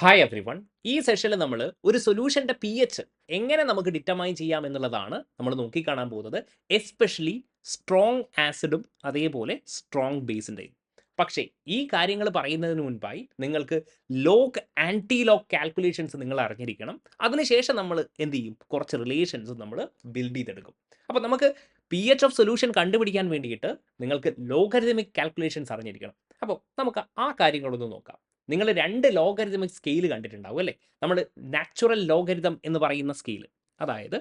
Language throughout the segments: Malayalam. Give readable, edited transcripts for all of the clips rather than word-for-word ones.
Hi every one. ഈ സെഷനിൽ നമ്മൾ ഒരു സൊല്യൂഷൻ്റെ പി എച്ച് എങ്ങനെ നമുക്ക് ഡിറ്റർമൈൻ ചെയ്യാം എന്നുള്ളതാണ് നമ്മൾ നോക്കിക്കാണാൻ പോകുന്നത്. എസ്പെഷ്യലി സ്ട്രോങ് ആസിഡും അതേപോലെ സ്ട്രോങ് ബേസിൻ്റെയും. പക്ഷേ ഈ കാര്യങ്ങൾ പറയുന്നതിന് മുൻപായി നിങ്ങൾക്ക് ലോഗ് ആൻറ്റി ലോഗ് കാൽക്കുലേഷൻസ് നിങ്ങൾ അറിഞ്ഞിരിക്കണം. അതിനുശേഷം നമ്മൾ എന്ത് ചെയ്യും, കുറച്ച് റിലേഷൻസ് നമ്മൾ ബിൽഡ് ചെയ്തെടുക്കും. അപ്പോൾ നമുക്ക് പി എച്ച് ഓഫ് സൊല്യൂഷൻ കണ്ടുപിടിക്കാൻ വേണ്ടിയിട്ട് നിങ്ങൾക്ക് ലോഗരിതമിക് കാൽക്കുലേഷൻസ് അറിഞ്ഞിരിക്കണം. അപ്പോൾ നമുക്ക് ആ കാര്യങ്ങളൊന്ന് നോക്കാം. നിങ്ങൾ 2 ലോഗരിതമിക് സ്കെയിൽ കണ്ടിട്ടുണ്ടാവും അല്ലേ? നമ്മൾ നാച്ചുറൽ ലോഗരിതം എന്ന് പറയുന്ന സ്കെയിൽ, അതായത്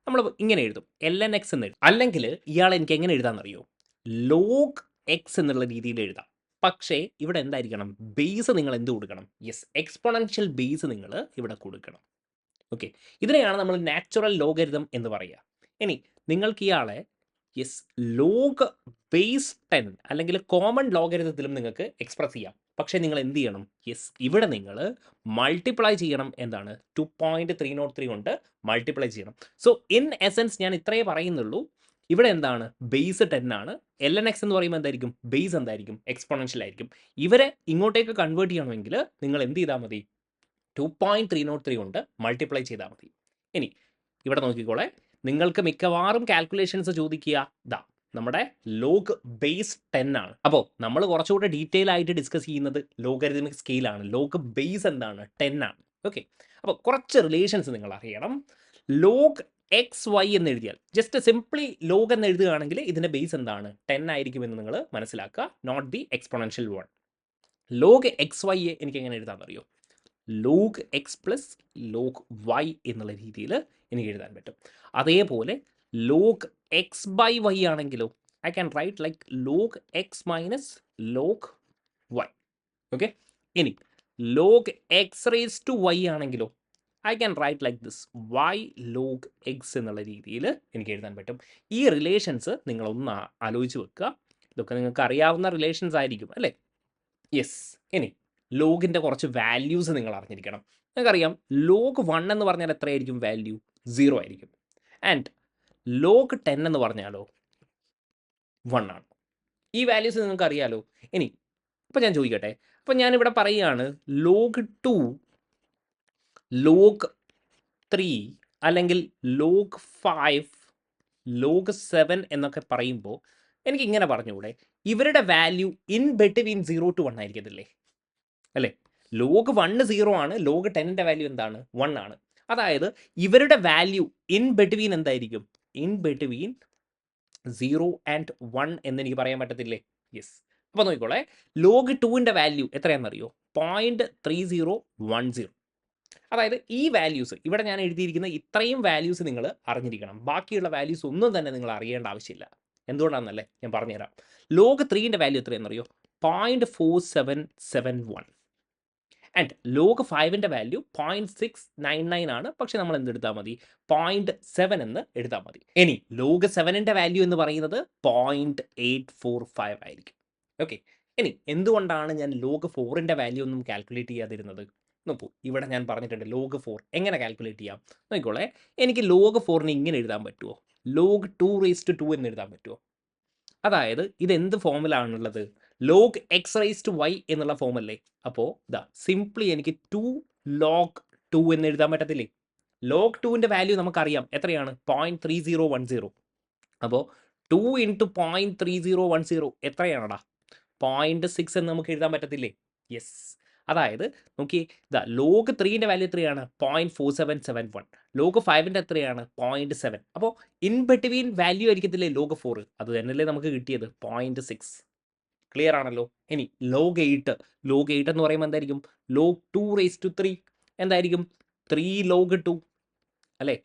നമ്മൾ ഇങ്ങനെ എഴുതും, ln x എന്ന് എഴുതും. അല്ലെങ്കിൽ ഇയാൾ എനിക്ക് എങ്ങനെ എഴുതാമെന്നറിയോ? ലോഗ് എക്സ് എന്നുള്ള രീതിയിൽ എഴുതാം. പക്ഷേ ഇവിടെ എന്തായിരിക്കണം, ബേസ് നിങ്ങൾ എന്ത് കൊടുക്കണം? യെസ്, എക്സ്പോണൻഷ്യൽ ബേസ് നിങ്ങൾ ഇവിടെ കൊടുക്കണം. ഓക്കെ, ഇതിനെയാണ് നമ്മൾ നാച്ചുറൽ ലോഗരിതം എന്ന് പറയുക. ഇനി നിങ്ങൾക്ക് ഇയാളെ യെസ് ലോഗ് ബേസ് 10 അല്ലെങ്കിൽ കോമൺ ലോഗരിതത്തിലും നിങ്ങൾക്ക് എക്സ്പ്രസ് ചെയ്യാം. പക്ഷേ നിങ്ങൾ എന്ത് ചെയ്യണം? യെസ്, ഇവിടെ നിങ്ങൾ മൾട്ടിപ്ലൈ ചെയ്യണം. എന്താണ്? 2.303 കൊണ്ട് മൾട്ടിപ്ലൈ ചെയ്യണം. സോ ഇൻ എസെൻസ് ഞാൻ ഇത്രയേ പറയുന്നുള്ളൂ. ഇവിടെ എന്താണ്? ബേസ് 10 ആണ്. ln x എന്ന് പറയുമ്പോൾ എന്തായിരിക്കും? ബേസ് എന്തായിരിക്കും? എക്സ്പോണൻഷ്യൽ ആയിരിക്കും. ഇവരെ ഇങ്ങോട്ടേക്ക് കൺവേർട്ട് ചെയ്യണമെങ്കിൽ നിങ്ങൾ എന്ത് ചെയ്താൽ മതി? 2.303 കൊണ്ട് മൾട്ടിപ്ലൈ ചെയ്താൽ മതി. ഇനി ഇവിടെ നോക്കിക്കോളെ, നിങ്ങൾക്ക് മിക്കവാറും കാൽക്കുലേഷൻസ് ചോദിക്കുക ദാ നമ്മുടെ ലോഗ് ബേസ് 10 ആണ്. അപ്പോൾ നമ്മൾ കുറച്ചുകൂടെ ഡീറ്റെയിൽ ആയിട്ട് ഡിസ്കസ് ചെയ്യുന്നത് ലോഗരിതമിക് സ്കെയിലാണ്. ലോഗ് ബേസ് എന്താണ്? 10 ആണ്. ഓക്കെ, അപ്പോൾ കുറച്ച് റിലേഷൻസ് നിങ്ങൾ അറിയണം. ലോഗ് എക്സ് വൈ എന്ന് എഴുതിയാൽ, ജസ്റ്റ് സിംപ്ലി ലോഗ് എന്ന് എഴുതുകയാണെങ്കിൽ ഇതിൻ്റെ ബേസ് എന്താണ്? 10 ആയിരിക്കുമെന്ന് നിങ്ങൾ മനസ്സിലാക്കുക, not the exponential one. Log x y എനിക്ക് എങ്ങനെ എഴുതാമെന്നറിയോ? Log x plus log y എന്നുള്ള രീതിയിൽ എനിക്ക് എഴുതാൻ പറ്റും. അതേപോലെ ലോഗ് എക്സ് ബൈ വൈ ആണെങ്കിലോ I can write like log x minus log y. Okay, ഇനി log x raise to y ആണെങ്കിലോ I can write like this y log x എന്നുള്ള രീതിയിൽ എനിക്ക് എഴുതാൻ പറ്റും. ഈ റിലേഷൻസ് നിങ്ങളൊന്ന് ആലോചിച്ച് വെക്കുക. ഇതൊക്കെ നിങ്ങൾക്ക് അറിയാവുന്ന റിലേഷൻസ് ആയിരിക്കും അല്ലേ? യെസ്. ഇനി ലോഗിൻ്റെ കുറച്ച് വാല്യൂസ് നിങ്ങൾ അറിഞ്ഞിരിക്കണം. നിങ്ങൾക്കറിയാം ലോഗ് 1 എന്ന് പറഞ്ഞാൽ എത്രയായിരിക്കും വാല്യൂ? 0 ആയിരിക്കും. ആൻഡ് ലോഗ് 10 എന്ന് പറഞ്ഞാലോ 1 ആണ്. ഈ വാല്യൂസ് നിങ്ങൾക്ക് അറിയാലോ. ഇനി അപ്പോൾ ഞാൻ ചോദിക്കട്ടെ, അപ്പോൾ ഞാനിവിടെ പറയുകയാണ് ലോഗ് 2, ലോഗ് 3 അല്ലെങ്കിൽ ലോഗ് 5, ലോഗ് 7 എന്നൊക്കെ പറയുമ്പോൾ എനിക്ക് ഇങ്ങനെ പറഞ്ഞുകൂടെ, ഇവരുടെ വാല്യൂ ഇൻ ബിറ്റ്വീൻ 0 to 1 ആയിരിക്കത്തില്ലേ അല്ലേ? ലോഗ് 1 0 ആണ്, ലോഗ് 10ൻ്റെ വാല്യൂ എന്താണ്? 1 ആണ്. അതായത് ഇവരുടെ വാല്യൂ ഇൻ ബിറ്റ്വീൻ എന്തായിരിക്കും? ഇൻ ബിറ്റ്വീൻ 0 ആൻഡ് 1 എന്ന് എനിക്ക് പറയാൻ പറ്റത്തില്ലേ? യെസ്. അപ്പോൾ നോക്കിക്കോളെ, ലോഗ് 2ൻ്റെ വാല്യൂ എത്രയാണെന്നറിയോ? 0.3010. അതായത് ഈ വാല്യൂസ് ഇവിടെ ഞാൻ എഴുതിയിരിക്കുന്ന ഇത്രയും വാല്യൂസ് നിങ്ങൾ അറിഞ്ഞിരിക്കണം. ബാക്കിയുള്ള വാല്യൂസ് ഒന്നും തന്നെ നിങ്ങൾ അറിയേണ്ട ആവശ്യമില്ല. എന്തുകൊണ്ടാണെന്നല്ലേ ഞാൻ പറഞ്ഞുതരാം. ലോഗ് 3ൻ്റെ വാല്യൂ എത്രയാണെന്നറിയോ? 0.4771. ആൻഡ് ലോഗ് 5ൻ്റെ വാല്യൂ 0.699 ആണ്. പക്ഷെ നമ്മൾ എന്തെടുത്താൽ മതി? 0.7 എന്ന് എഴുതാൽ മതി. ഇനി ലോഗ് 7ൻ്റെ വാല്യൂ എന്ന് പറയുന്നത് 0.845 ആയിരിക്കും. ഓക്കെ, ഇനി എന്തുകൊണ്ടാണ് ഞാൻ ലോഗ് 4ൻ്റെ വാല്യൂ ഒന്നും കാൽക്കുലേറ്റ് ചെയ്യാതിരുന്നത്? നോക്കൂ, ഇവിടെ ഞാൻ പറഞ്ഞിട്ടുണ്ട് ലോഗ് 4 എങ്ങനെ കാൽക്കുലേറ്റ് ചെയ്യാം. നോക്കിക്കോളെ, എനിക്ക് ലോഗ് 4നെ ഇങ്ങനെ എഴുതാൻ പറ്റുമോ? ലോഗ് 2 എന്ന് എഴുതാൻ പറ്റുമോ? അതായത് ഇതെന്ത് ഫോമിലാണുള്ളത്? Log x rise to y എന്നുള്ള ഫോമല്ലേ? അപ്പോൾ ഇതാ സിംപ്ലി എനിക്ക് 2 ലോഗ് 2 എന്ന് എഴുതാൻ പറ്റത്തില്ലേ? ലോഗ് 2ൻ്റെ വാല്യൂ നമുക്കറിയാം എത്രയാണ്? 0.3010. അപ്പോൾ 2 ഇൻറ്റു 0.3010 എത്രയാണടാ? 0.6 എന്ന് നമുക്ക് എഴുതാൻ പറ്റത്തില്ലേ? യെസ്. അതായത് നോക്കി, ഇതാ ലോഗ് 3ൻ്റെ വാല്യൂ എത്രയാണ്? 0.4771. ലോഗ് 5ൻ്റെ എത്രയാണ്? 0.7. അപ്പോൾ ഇൻ ബിറ്റ്വീൻ വാല്യൂ ആയിരിക്കത്തില്ലേ ലോഗ് 4? അത് തന്നെയല്ലേ നമുക്ക് കിട്ടിയത്? 0.6. ക്ലിയർ ആണല്ലോ. ഇനി ലോഗ് 8. ലോഗ് 8 എന്ന് പറയുമ്പോൾ എന്തായിരിക്കും? ലോഗ് 2 റേസ് ടു 3 എന്തായിരിക്കും? 3 ലോഗ് 2 അല്ലേ?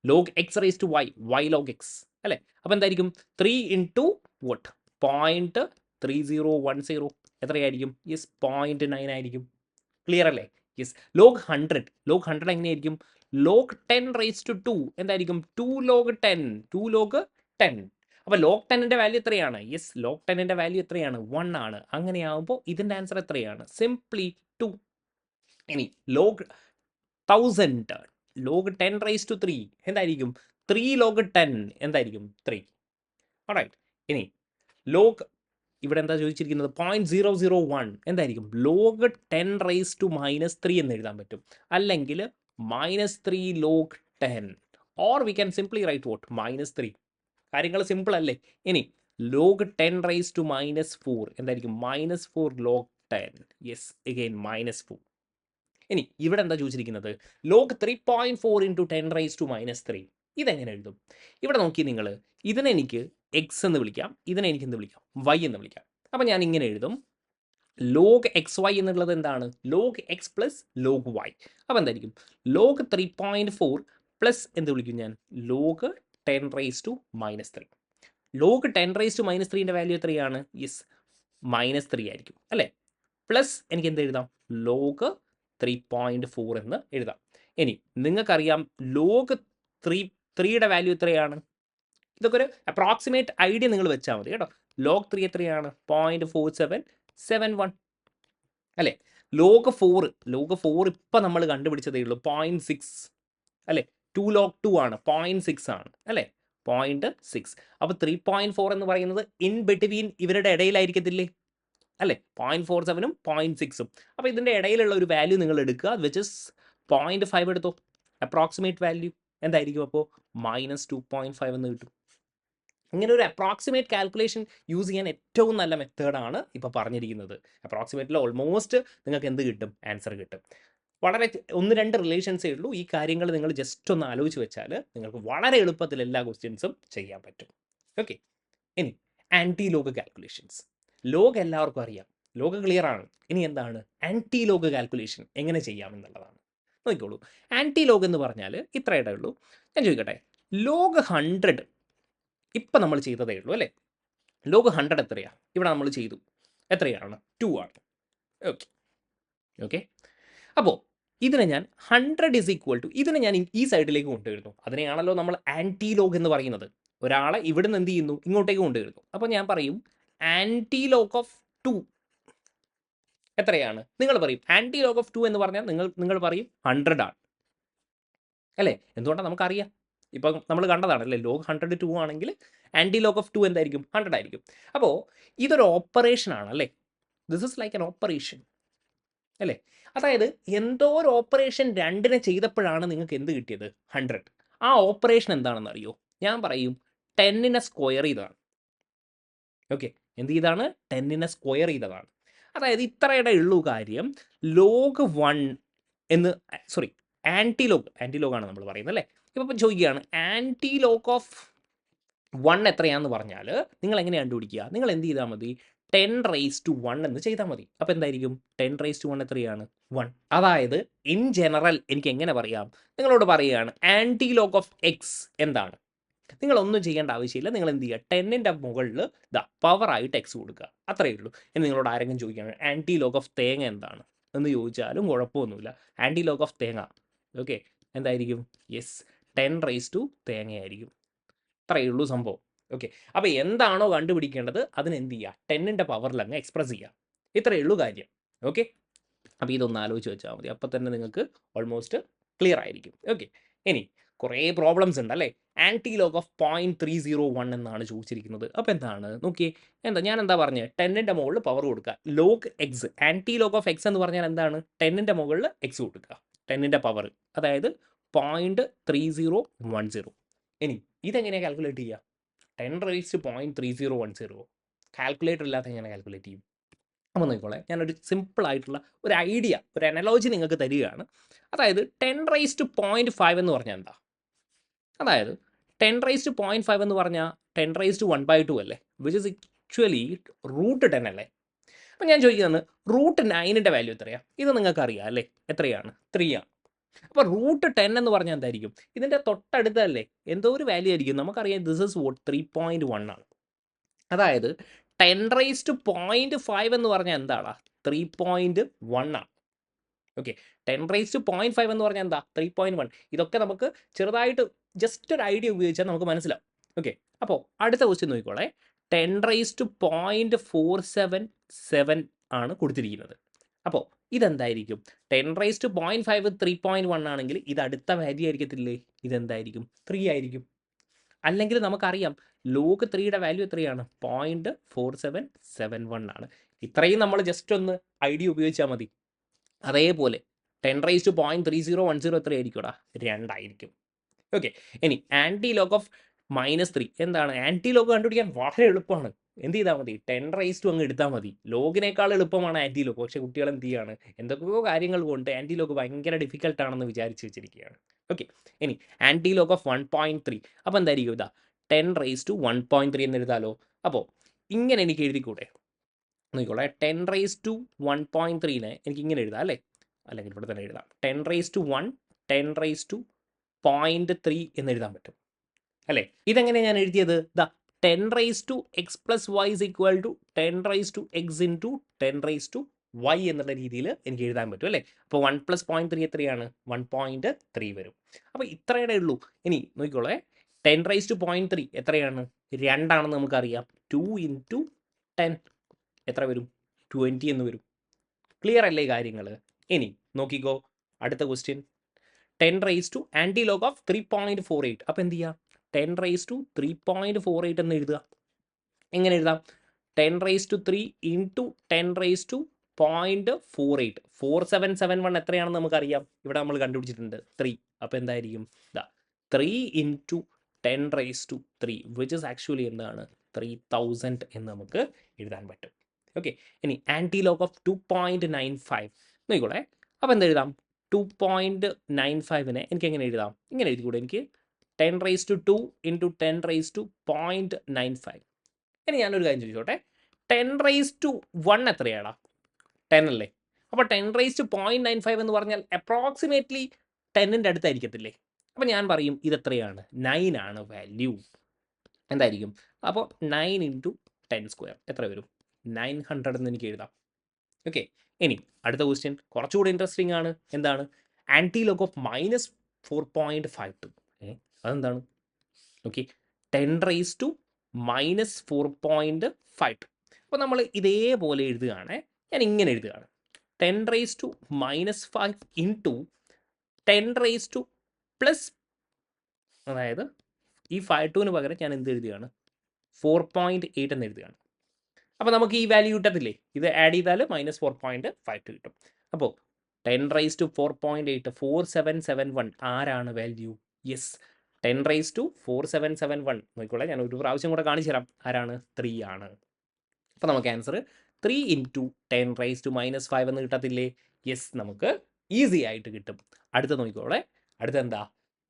Log x raise to y, y log x അല്ലേ? അപ്പോൾ എന്തായിരിക്കും? 3 ഇൻറ്റു വട്ട് 0.3010 എത്രയായിരിക്കും? യെസ്, 0.9 ആയിരിക്കും. ക്ലിയർ അല്ലേ? യെസ്. ലോഗ് 100. ലോഗ് 100 എങ്ങനെയായിരിക്കും? ലോഗ് 10 റേസ് ടു 2 എന്തായിരിക്കും? 2 ലോഗ് 10, 2 ലോഗ് 10. അപ്പോൾ ലോഗ് 10ൻ്റെ വാല്യൂ എത്രയാണ്? യെസ്, ലോഗ് 10ൻ്റെ വാല്യൂ എത്രയാണ്? 1 ആണ്. അങ്ങനെയാകുമ്പോൾ ഇതിൻ്റെ ആൻസർ എത്രയാണ്? സിംപ്ലി 2. ഇനി ലോഗ് 1000, ലോഗ് 10 റേസ് ടു 3 എന്തായിരിക്കും? 3 ലോഗ് 10 എന്തായിരിക്കും? 3. ഓൾറൈറ്റ്. ഇനി ലോഗ് ഇവിടെ എന്താ ചോദിച്ചിരിക്കുന്നത് 0.001 എന്തായിരിക്കും ലോഗ് 10⁻³ എന്ന് എഴുതാൻ പറ്റും, അല്ലെങ്കിൽ -3 log 10, or we can simply write what -3. കാര്യങ്ങൾ സിമ്പിൾ അല്ലേ? ഇനി ലോഗ് 10⁻⁴ എന്തായിരിക്കും -4 ലോഗ് 10. Yes, again -4. ഇനി ഇവിടെ എന്താ ചോദിച്ചിരിക്കുന്നത് ലോഗ് 3.4 ഇൻറ്റു 10⁻³ ഇതെങ്ങനെ എഴുതും? ഇവിടെ നോക്കി നിങ്ങൾ, ഇതിനെ എനിക്ക് എക്സ് എന്ന് വിളിക്കാം, ഇതിനെ എനിക്ക് എന്ത് വിളിക്കാം, വൈ എന്ന് വിളിക്കാം. അപ്പം ഞാൻ ഇങ്ങനെ എഴുതും, ലോഗ് എക്സ് വൈ എന്നുള്ളത് എന്താണ്, log x plus log y. അപ്പോൾ എന്തായിരിക്കും ലോഗ് 3.4 പ്ലസ് എന്ത് വിളിക്കും ഞാൻ, ലോഗ് 10⁻³ ലോഗ് 10⁻³ വാല്യൂ എത്രയാണ്? യെസ്, -3 ആയിരിക്കും അല്ലേ. പ്ലസ് എനിക്ക് എന്ത് എഴുതാം, ലോഗ് 3.4 എന്ന് എഴുതാം. ഇനി നിങ്ങൾക്കറിയാം ലോഗ് 3യുടെ വാല്യൂ എത്രയാണ്? ഇതൊക്കെ ഒരു അപ്രോക്സിമേറ്റ് ഐഡിയ നിങ്ങൾ വെച്ചാൽ മതി കേട്ടോ. ലോഗ് 3 എത്രയാണ്? 0.4771 അല്ലേ. ലോഗ് 4 ഇപ്പം നമ്മൾ കണ്ടുപിടിച്ചതേ ഉള്ളൂ, 0.6 അല്ലേ. 2 log 2 ആണ്, 0.6 ആണ് അല്ലേ, 0.6. അപ്പോൾ 3.4 എന്ന് പറയുന്നത് ഇൻ ബിറ്റ്വീൻ ഇവരുടെ ഇടയിലായിരിക്കത്തില്ലേ അല്ലേ, 0.47ഉം 0.6ഉം. അപ്പോൾ ഇതിൻ്റെ ഇടയിലുള്ള ഒരു വാല്യൂ നിങ്ങൾ എടുക്കുക, വിച്ച് ഇസ് 0.5 എടുത്തോ. അപ്രോക്സിമേറ്റ് വാല്യൂ എന്തായിരിക്കും അപ്പോൾ? -2.5 എന്ന് കിട്ടും. ഇങ്ങനെ ഒരു അപ്രോക്സിമേറ്റ് കാൽക്കുലേഷൻ യൂസ് ചെയ്യാൻ ഏറ്റവും നല്ല മെത്തേഡാണ് ഇപ്പോൾ പറഞ്ഞിരിക്കുന്നത്. അപ്രോക്സിമേറ്റിൽ ഓൾമോസ്റ്റ് നിങ്ങൾക്ക് എന്ത് കിട്ടും, ആൻസർ കിട്ടും. വളരെ 1-2 റിലേഷൻസേ ഉള്ളൂ. ഈ കാര്യങ്ങൾ നിങ്ങൾ ജസ്റ്റ് ഒന്ന് ആലോചിച്ച് വെച്ചാൽ നിങ്ങൾക്ക് വളരെ എളുപ്പത്തിൽ എല്ലാ ക്വസ്റ്റ്യൻസും ചെയ്യാൻ പറ്റും. ഓക്കെ, ഇനി ആൻറ്റി ലോഗ് കാൽക്കുലേഷൻസ്. ലോഗ് എല്ലാവർക്കും അറിയാം, ലോഗ് ക്ലിയർ ആണ്. ഇനി എന്താണ് ആൻറ്റി ലോഗ് കാൽക്കുലേഷൻ എങ്ങനെ ചെയ്യാം എന്നുള്ളതാണ്. നോക്കിക്കോളൂ, ആൻറ്റി ലോഗ് എന്ന് പറഞ്ഞാൽ ഇത്രയുടെ ഉള്ളൂ. ഞാൻ ചോദിക്കട്ടെ, ലോഗ് 100 ഇപ്പം നമ്മൾ ചെയ്തതേ ഉള്ളൂ അല്ലേ. ലോഗ് 100 എത്രയാണ്? ഇവിടെ നമ്മൾ ചെയ്തു, എത്രയാണ്? 2 ആണ്. ഓക്കെ ഓക്കെ അപ്പോൾ ഇതിനെ ഞാൻ 100 = ഇതിനെ ഞാൻ ഈ സൈഡിലേക്ക് കൊണ്ടുവരുന്നു. അതിനെയാണല്ലോ നമ്മൾ ആൻറ്റി ലോഗ് എന്ന് പറയുന്നത്. ഒരാളെ ഇവിടുന്ന് എന്ത് ചെയ്യുന്നു, ഇങ്ങോട്ടേക്ക് കൊണ്ടുവരുന്നു. അപ്പോൾ ഞാൻ പറയും ആൻറ്റി ലോഗ് ഓഫ് 2 എത്രയാണ്? നിങ്ങൾ പറയും ആൻറ്റി ലോഗ് ഓഫ് 2 എന്ന് പറഞ്ഞാൽ നിങ്ങൾ പറയും 100 ആണ് അല്ലേ. എന്തുകൊണ്ടാണ് നമുക്കറിയാം, ഇപ്പം നമ്മൾ കണ്ടതാണ് അല്ലേ. ലോഗ് 100 2 ആണെങ്കിൽ ആൻറ്റി ലോഗ് ഓഫ് 2 എന്തായിരിക്കും? 100 ആയിരിക്കും. അപ്പോൾ ഇതൊരു ഓപ്പറേഷൻ ആണ് അല്ലേ. This is like an operation അല്ലേ. അതായത് എന്തോ ഒരു ഓപ്പറേഷൻ 2നെ ചെയ്തപ്പോഴാണ് നിങ്ങൾക്ക് എന്ത് കിട്ടിയത്? 100. ആ ഓപ്പറേഷൻ എന്താണെന്ന് അറിയോ? ഞാൻ പറയും 10നെ സ്ക്വയർ ചെയ്തതാണ്. ഓക്കെ, എന്ത് ചെയ്താണ്? 10നെ സ്ക്വയർ ചെയ്തതാണ്. അതായത് ഇത്രയുടെ ഉള്ളൂ കാര്യം. ലോഗ് 1 എന്ന്, സോറി, ആൻറ്റി ലോഗാണ് നമ്മൾ പറയുന്നത് അല്ലേ. ഇപ്പം ചോദിക്കുകയാണ് ആൻറ്റി ലോഗ് ഓഫ് 1 എത്രയാണെന്ന് പറഞ്ഞാൽ നിങ്ങൾ എങ്ങനെ കണ്ടുപിടിക്കുക? നിങ്ങൾ എന്ത് ചെയ്താൽ മതി, 10⁻1 എന്ന് ചെയ്താൽ മതി. അപ്പോൾ എന്തായിരിക്കും 10⁻1 എത്രയാണ്? 1. അതായത് ഇൻ ജനറൽ എനിക്ക് എങ്ങനെ പറയാം, നിങ്ങളോട് പറയുകയാണ് ആൻറ്റി ലോഗ് ഓഫ് എക്സ് എന്താണ്? നിങ്ങളൊന്നും ചെയ്യേണ്ട ആവശ്യമില്ല. നിങ്ങൾ എന്ത് ചെയ്യുക, 10ൻ്റെ മുകളിൽ പവറായിട്ട് എക്സ് കൊടുക്കുക, അത്രയേ ഉള്ളൂ. ഇനി നിങ്ങളോട് ആരെങ്കിലും ചോദിക്കുകയാണ് ആൻറ്റി ലോഗ് ഓഫ് തേങ്ങ എന്താണ് എന്ന് ചോദിച്ചാലും കുഴപ്പമൊന്നുമില്ല. ആൻറ്റി ലോഗ് ഓഫ് തേങ്ങ ഓക്കെ എന്തായിരിക്കും? യെസ്, 10⁻2 തേങ്ങയായിരിക്കും. അത്രയേ ഉള്ളൂ സംഭവം. ഓക്കെ, അപ്പോൾ എന്താണോ കണ്ടുപിടിക്കേണ്ടത് അതിന് എന്ത് ചെയ്യുക, 10ൻ്റെ പവറിൽ അങ്ങ് എക്സ്പ്രസ് ചെയ്യുക. ഇത്രയേ ഉള്ളൂ കാര്യം. ഓക്കെ, അപ്പോൾ ഇതൊന്ന് ആലോചിച്ച് വെച്ചാൽ മതി, അപ്പോൾ തന്നെ നിങ്ങൾക്ക് ഓൾമോസ്റ്റ് ക്ലിയർ ആയിരിക്കും. ഓക്കെ, ഇനി കുറേ പ്രോബ്ലംസ് ഉണ്ട് അല്ലേ. ആൻറ്റി ലോഗ് ഓഫ് 0.301 എന്നാണ് ചോദിച്ചിരിക്കുന്നത്. അപ്പോൾ എന്താണ് നോക്കിയേ, ഞാൻ എന്താ പറഞ്ഞത്, 10ൻ്റെ മുകളിൽ പവർ കൊടുക്കുക. Log x, anti log of x എന്ന് പറഞ്ഞാൽ എന്താണ്, 10ൻ്റെ മുകളിൽ എക്സ് കൊടുക്കുക, 10ൻ്റെ പവർ, അതായത് 0.3010. ഇനി ഇതെങ്ങനെയാണ് കാൽക്കുലേറ്റ് ചെയ്യുക? 10⁻0.3010 കാൽക്കുലേറ്റർ ഇല്ലാത്ത എങ്ങനെ കാൽക്കുലേറ്റ് ചെയ്യും? അപ്പോൾ നോക്കിക്കോളെ, ഞാനൊരു സിമ്പിളായിട്ടുള്ള ഒരു ഐഡിയ, ഒരു അനലോജി നിങ്ങൾക്ക് തരികയാണ്. അതായത് 10⁻0.5 എന്ന് പറഞ്ഞാൽ എന്താ? അതായത് 10⁻0.5 എന്ന് പറഞ്ഞാൽ 10⁻1/2 അല്ലേ, വിച്ച് ഇസ് ആക്ച്വലി √10 അല്ലേ. അപ്പം ഞാൻ ചോദിക്കുന്നത് √9ൻ്റെ വാല്യൂ എത്രയാണ്? ഇത് നിങ്ങൾക്ക് അറിയാം അല്ലേ, എത്രയാണ്? 3 ആണ്. അപ്പോൾ √10 എന്ന് പറഞ്ഞാൽ എന്തായിരിക്കും? ഇതിൻ്റെ തൊട്ടടുത്തല്ലേ എന്തോ ഒരു വാല്യൂ ആയിരിക്കും. നമുക്കറിയാം ദിസ് ഇസ് വോട്ട് 3.1 ആണ്. അതായത് 10⁻0.5 എന്ന് പറഞ്ഞാൽ എന്താണ്? 3.1 ആണ്. ഓക്കെ, 10⁻0.5 എന്ന് പറഞ്ഞാൽ എന്താ? 3.1. ഇതൊക്കെ നമുക്ക് ചെറുതായിട്ട് ജസ്റ്റ് ഒരു ഐഡിയ ഉപയോഗിച്ചാൽ നമുക്ക് മനസ്സിലാവും. ഓക്കെ, അപ്പോൾ അടുത്ത ക്വസ്റ്റ്യൻ നോക്കിക്കോളെ. 10⁻477 ആണ് കൊടുത്തിരിക്കുന്നത്. അപ്പോൾ ഇതെന്തായിരിക്കും? 10⁻0.5 3.1 ആണെങ്കിൽ ഇത് അടുത്ത വാല്യൂ ആയിരിക്കത്തില്ലേ? ഇതെന്തായിരിക്കും? 3 ആയിരിക്കും അല്ലെങ്കിൽ നമുക്കറിയാം ലോഗ് 3യുടെ വാല്യൂ എത്രയാണ്? 0.4771 ആണ്. ഇത്രയും നമ്മൾ ജസ്റ്റ് ഒന്ന് ഐഡിയ ഉപയോഗിച്ചാൽ മതി. അതേപോലെ 10⁻⁻3010 എത്രയായിരിക്കുംടാ? 2 ആയിരിക്കും. ഓക്കെ. ഇനി ആൻറ്റി ലോഗ് ഓഫ് -3 എന്താണ്? ആൻറ്റി ലോഗ് കണ്ടുപിടിക്കാൻ വളരെ എളുപ്പമാണ്. എന്ത് ചെയ്താൽ മതി? 10 അങ്ങ് എടുത്താൽ മതി. ലോഗിനേക്കാൾ എളുപ്പമാണ് ആൻറ്റി ലോഗ്. പക്ഷേ കുട്ടികൾ എന്ത് ചെയ്യാണ്? എന്തൊക്കെയോ കാര്യങ്ങൾ കൊണ്ട് ആൻറ്റി ലോഗ് ഭയങ്കര ഡിഫിക്കൽട്ട് ആണെന്ന് വിചാരിച്ച് വെച്ചിരിക്കുകയാണ്. ഓക്കെ. ഇനി ആൻറ്റി ലോഗ് ഓഫ് 1.3 അപ്പോൾ എന്തായിരിക്കും? ഇതാ 10⁻1.3 എന്ന് എഴുതാലോ. അപ്പോൾ ഇങ്ങനെ എനിക്ക് എഴുതിക്കൂടെ? നോക്കിക്കോളെ. 10⁻1.3നെ എനിക്ക് ഇങ്ങനെ എഴുതാം അല്ലേ? അല്ലെങ്കിൽ ഇവിടെ തന്നെ എഴുതാം. 10⁻1 10⁻0.3 എന്ന് എഴുതാൻ പറ്റും അല്ലേ? ഇതെങ്ങനെയാണ് ഞാൻ എഴുതിയത്? ദാ 10⁻x+y is equal to 10⁻x into 10⁻y എന്നുള്ള രീതിയിൽ എനിക്ക് എഴുതാൻ പറ്റും അല്ലേ? അപ്പോൾ 1 + 0.3 എത്രയാണ്? 1.3 വരും. അപ്പോൾ ഇത്രയുടെ ഉള്ളൂ. ഇനി നോക്കിക്കോളെ. 10⁻0.3 എത്രയാണ്? 2 ആണെന്ന് നമുക്കറിയാം. 2 into 10 എത്ര വരും? 20 എന്ന് വരും. ക്ലിയർ അല്ലേ കാര്യങ്ങൾ? ഇനി നോക്കിക്കോ അടുത്ത ക്വസ്റ്റ്യൻ. 10 ആൻറ്റി ലോഗ് ഓഫ് 3.48 അപ്പോൾ എന്ത് ചെയ്യുക? 10⁻3.48 എന്ന് എഴുതുക. എങ്ങനെ എഴുതാം? 10⁻3 into 10⁻0.48 4771 എത്രയാണെന്ന് നമുക്കറിയാം. ഇവിടെ നമ്മൾ കണ്ടുപിടിച്ചിട്ടുണ്ട് 3. അപ്പോൾ എന്തായിരിക്കും? ഇതാ 3 into 10⁻3 which is actually എന്താണ്? 3000 എന്ന് നമുക്ക് എഴുതാൻ പറ്റും. ഓക്കെ. ഇനി ആൻറ്റി ലോഗ് ഓഫ് 2.95 നോക്കിക്കോളെ. അപ്പോൾ എന്ത് എഴുതാം? 2.95നെ എനിക്ക് എങ്ങനെ എഴുതാം? ഇങ്ങനെ എഴുതിക്കൂടെ എനിക്ക്? 10⁻2 into 10⁻0.95. ഇനി ഞാനൊരു കാര്യം ചോദിച്ചോട്ടെ. 10⁻1 എത്രയാടാ? 10 അല്ലേ? അപ്പോൾ 10⁻0.95 എന്ന് പറഞ്ഞാൽ അപ്രോക്സിമേറ്റ്ലി 10ൻ്റെ അടുത്തായിരിക്കത്തില്ലേ? അപ്പോൾ ഞാൻ പറയും ഇതെത്രയാണ്? 9 ആണ് വാല്യൂ. എന്തായിരിക്കും? അപ്പോൾ 9 into 10² എത്ര വരും? 900 എന്ന് എനിക്ക് എഴുതാം. ഓക്കെ. ഇനി അടുത്ത ക്വസ്റ്റ്യൻ കുറച്ചുകൂടി ഇൻട്രസ്റ്റിംഗ് ആണ്. എന്താണ്? Anti log of -4.52. അതെന്താണ്? ഓക്കെ. 10⁻⁻4.52. അപ്പോൾ നമ്മൾ ഇതേപോലെ എഴുതുകയാണ്. ഞാൻ ഇങ്ങനെ എഴുതുകയാണ്. 10⁻5 into 10⁻+, അതായത് ഈ 52ന് പകരം ഞാൻ എന്ത് എഴുതുകയാണ്? 4.8 എന്ന് എഴുതുകയാണ്. അപ്പോൾ നമുക്ക് ഈ വാല്യൂ കിട്ടത്തില്ലേ? ഇത് ആഡ് ചെയ്താൽ -4.52 കിട്ടും. അപ്പോൾ 10⁻4.8 4771 ആരാണ് വാല്യൂ? യെസ്, 10⁻4771 നോക്കിക്കോളെ. ഞാൻ ഒരു പ്രാവശ്യം കൂടെ കാണിച്ചു തരാം. ആരാണ്? 3 ആണ്. അപ്പോൾ നമുക്ക് ആൻസർ 3 into 10⁻⁻5 എന്ന് കിട്ടത്തില്ലേ? യെസ്, നമുക്ക് ഈസി ആയിട്ട് കിട്ടും. അടുത്ത നോക്കിക്കോളെ. അടുത്ത എന്താ?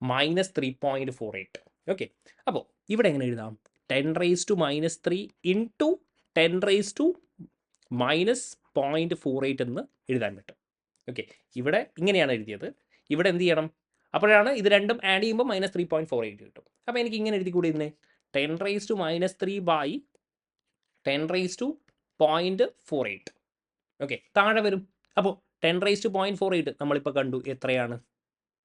-3.48. ഓക്കെ. അപ്പോൾ ഇവിടെ എങ്ങനെ എഴുതാം? 10⁻³ into 10⁻⁻0.48 എന്ന് എഴുതാൻ പറ്റും. ഓക്കെ. ഇവിടെ ഇങ്ങനെയാണ് എഴുതിയത്. ഇവിടെ എന്ത് ചെയ്യണം? അപ്പോഴാണ് ഇത് രണ്ടും ആഡ് ചെയ്യുമ്പോൾ -3.48 കിട്ടും. അപ്പോൾ എനിക്ക് ഇങ്ങനെ എഴുതിക്കൂടെ ഇതിനെ? 10⁻³ by 10⁻0.48. ഓക്കെ. താഴെ വരും. അപ്പോൾ 10⁻0.48 നമ്മളിപ്പോൾ കണ്ടു എത്രയാണ്?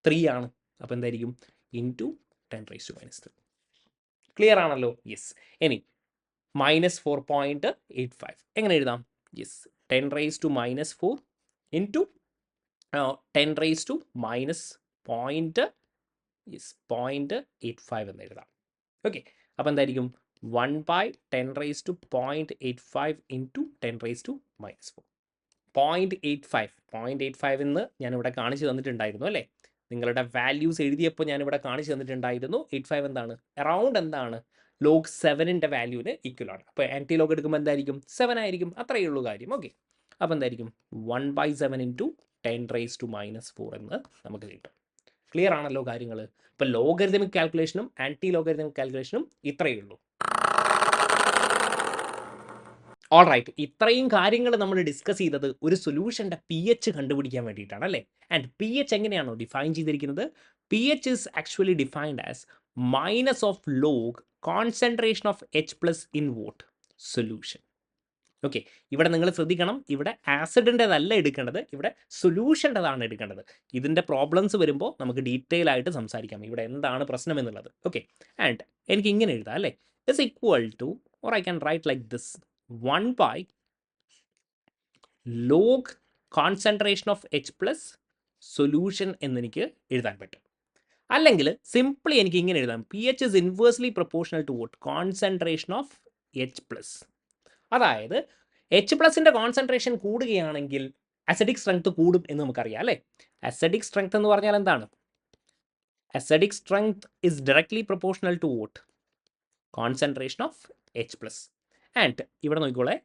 3 ആണ്. അപ്പോൾ എന്തായിരിക്കും? ഇൻറ്റു 10⁻³ ക്ലിയർ ആണല്ലോ? യെസ്. ഇനി -4.85 എങ്ങനെ എഴുതാം? യെസ്, 10⁻⁻4 ഇൻറ്റു 10⁻⁻0.85 എന്ന് എഴുതാം. ഓക്കെ. അപ്പോൾ എന്തായിരിക്കും? 1/10⁻0.85 ഇൻറ്റു 10⁻⁻4. 0.85 എന്ന് ഞാനിവിടെ കാണിച്ചു തന്നിട്ടുണ്ടായിരുന്നു അല്ലേ? നിങ്ങളുടെ വാല്യൂസ് എഴുതിയപ്പോൾ ഞാനിവിടെ കാണിച്ചു തന്നിട്ടുണ്ടായിരുന്നു. 85 എന്താണ്? അറൗണ്ട് എന്താണ്? log 7ൻ്റെ വാല്യൂവിന് ഈക്വൽ ആണ്. അപ്പോൾ ആൻറ്റി ലോഗ് എടുക്കുമ്പോൾ എന്തായിരിക്കും? 7 ആയിരിക്കും. അത്രയേ ഉള്ളൂ കാര്യം. ഓക്കെ. അപ്പോൾ എന്തായിരിക്കും? 1/7 ഇൻറ്റു 10⁻⁻4 എന്ന് നമുക്ക് കിട്ടും. ക്ലിയർ ആണല്ലോ കാര്യങ്ങൾ? ഇപ്പോൾ ലോഗരിതമിക് കാൽക്കുലേഷനും ആൻറ്റി ലോഗരിതമിക് കാൽക്കുലേഷനും ഇത്രയേ ഉള്ളൂ. All right. ഇത്രയും കാര്യങ്ങൾ നമ്മൾ ഡിസ്കസ് ചെയ്തത് ഒരു സൊല്യൂഷൻ്റെ pH കണ്ടുപിടിക്കാൻ വേണ്ടിയിട്ടാണ് അല്ലേ? ആൻഡ് pH എങ്ങനെയാണോ ഡിഫൈൻ ചെയ്തിരിക്കുന്നത്? pH is actually defined as minus of log concentration of H+ in what? Solution. Okay. ഇവിടെ നിങ്ങൾ ശ്രദ്ധിക്കണം. ഇവിടെ ആസിഡിൻ്റെതല്ല എടുക്കേണ്ടത്, ഇവിടെ സൊല്യൂഷൻ്റെതാണ് എടുക്കേണ്ടത്. ഇതിൻ്റെ പ്രോബ്ലംസ് വരുമ്പോൾ നമുക്ക് ഡീറ്റെയിൽ ആയിട്ട് സംസാരിക്കാം ഇവിടെ എന്താണ് പ്രശ്നം എന്നുള്ളത്. ഓക്കെ. ആൻഡ് എനിക്ക് ഇങ്ങനെ എഴുതാം അല്ലേ? Is equal to, or I can write like this, 1/log concentration of H+ solution എന്നെനിക്ക് എഴുതാൻ പറ്റും. അല്ലെങ്കിൽ സിംപ്ലി എനിക്ക് ഇങ്ങനെ എഴുതാം, P H is inversely proportional to what concentration of H plus. അതായത് എച്ച് പ്ലസിൻ്റെ കോൺസെൻട്രേഷൻ കൂടുകയാണെങ്കിൽ അസിഡിക് സ്ട്രെങ്ത് കൂടും എന്ന് നമുക്കറിയാം അല്ലേ. അസിഡിക് സ്ട്രെങ്ത് എന്ന് പറഞ്ഞാൽ എന്താണ്? Acidic strength is directly proportional to what concentration of H plus. And ഇവിടെ നോക്കിക്കോളെ,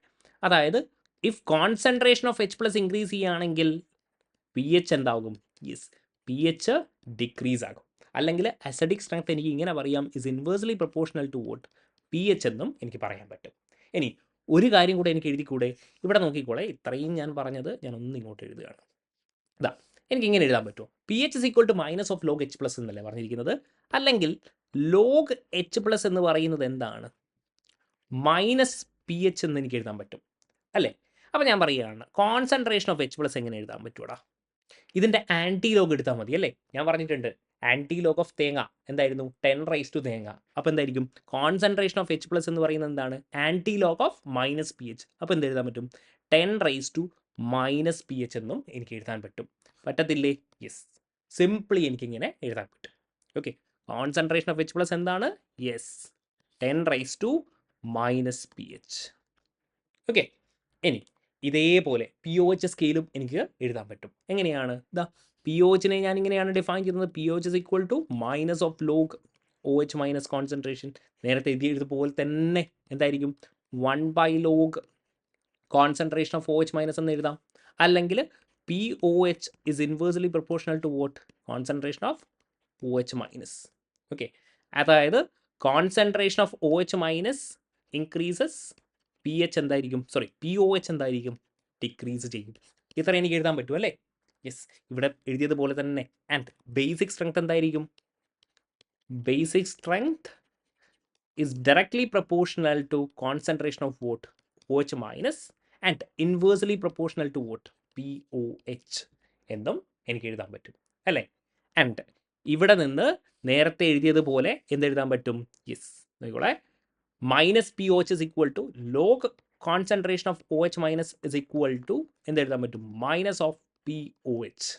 അതായത് if concentration of H plus increase ചെയ്യുകയാണെങ്കിൽ പി എച്ച് എന്താകും? യെസ്, പി എച്ച് ഡിക്രീസ് ആകും. അല്ലെങ്കിൽ അസിഡിക് സ്ട്രെങ്ത് എനിക്ക് ഇങ്ങനെ പറയാം, is inversely proportional to what P H എന്നും എനിക്ക് പറയാൻ പറ്റും. ഇനി ഒരു കാര്യം കൂടെ എനിക്ക് എഴുതിക്കൂടെ? ഇവിടെ നോക്കിക്കോളെ, ഇത്രയും ഞാൻ പറഞ്ഞത് ഞാൻ ഒന്ന് ഇങ്ങോട്ട് എഴുതുകയാണ്. ഇതാ, എനിക്ക് ഇങ്ങനെ എഴുതാൻ പറ്റുമോ? P H is equal to minus of log H plus എന്നല്ലേ പറഞ്ഞിരിക്കുന്നത്? അല്ലെങ്കിൽ ലോഗ് എച്ച് പ്ലസ് എന്ന് പറയുന്നത് എന്താണ്? മൈനസ് പി എച്ച് എന്ന് എനിക്ക് എഴുതാൻ പറ്റും അല്ലേ. അപ്പോൾ ഞാൻ പറയുകയാണ്, കോൺസെൻട്രേഷൻ ഓഫ് എച്ച് പ്ലസ് എങ്ങനെ എഴുതാൻ പറ്റൂടാ? ഇതിൻ്റെ ആൻറ്റി ലോഗ് എടുത്താൽ മതി അല്ലേ. ഞാൻ പറഞ്ഞിട്ടുണ്ട് ആൻറ്റി ലോഗ് ഓഫ് തേങ്ങ എന്തായിരുന്നു? 10 തേങ്ങ. അപ്പോൾ എന്തായിരിക്കും? കോൺസെൻട്രേഷൻ ഓഫ് എച്ച് പ്ലസ് എന്ന് പറയുന്നത് എന്താണ്? Anti log of minus P H. അപ്പോൾ എന്ത് എഴുതാൻ പറ്റും? 10 പി എച്ച് എന്നും എനിക്ക് എഴുതാൻ പറ്റും. പറ്റത്തില്ലേ? യെസ്, സിംപ്ലി എനിക്കിങ്ങനെ എഴുതാൻ പറ്റും. Okay, concentration of H plus എന്താണ്? Yes, 10 p H. ഓക്കെ, ഇനി ഇതേപോലെ പി ഒ എച്ച് സ്കെയിലും എനിക്ക് എഴുതാൻ പറ്റും. എങ്ങനെയാണ്? ഇതാ, പി ഒ എച്ചിനെ ഞാൻ ഇങ്ങനെയാണ് ഡിഫൈൻ ചെയ്യുന്നത്, p O H is equal to minus of log O H minus concentration. നേരത്തെ എഴുതിയതുപോലെ തന്നെ എന്തായിരിക്കും? 1 log concentration of O H minus എന്ന് എഴുതാം. അല്ലെങ്കിൽ p O H is inversely proportional to what concentration of O H minus. Okay, അതായത് concentration of O H minus increases, p H എന്തായിരിക്കും? സോറി, പി ഒ എച്ച് എന്തായിരിക്കും? ഡിക്രീസ് ചെയ്യും. ഇത്ര എനിക്ക് എഴുതാൻ പറ്റും അല്ലേ. യെസ്, ഇവിടെ എഴുതിയതുപോലെ തന്നെ. ആൻഡ് ബേസിക് സ്ട്രെങ്ത് എന്തായിരിക്കും? Basic strength is directly proportional to concentration of what O H minus and inversely proportional to what P O H എന്നും എനിക്ക് എഴുതാൻ പറ്റും അല്ലേ. ആൻഡ് ഇവിടെ നിന്ന് നേരത്തെ എഴുതിയതുപോലെ എന്തെഴുതാൻ പറ്റും? യെസ്, നോക്കിക്കോളെ, minus p O H is equal to log concentration of O H minus is equal to എന്തെഴുതാൻ പറ്റും? Minus of p O H.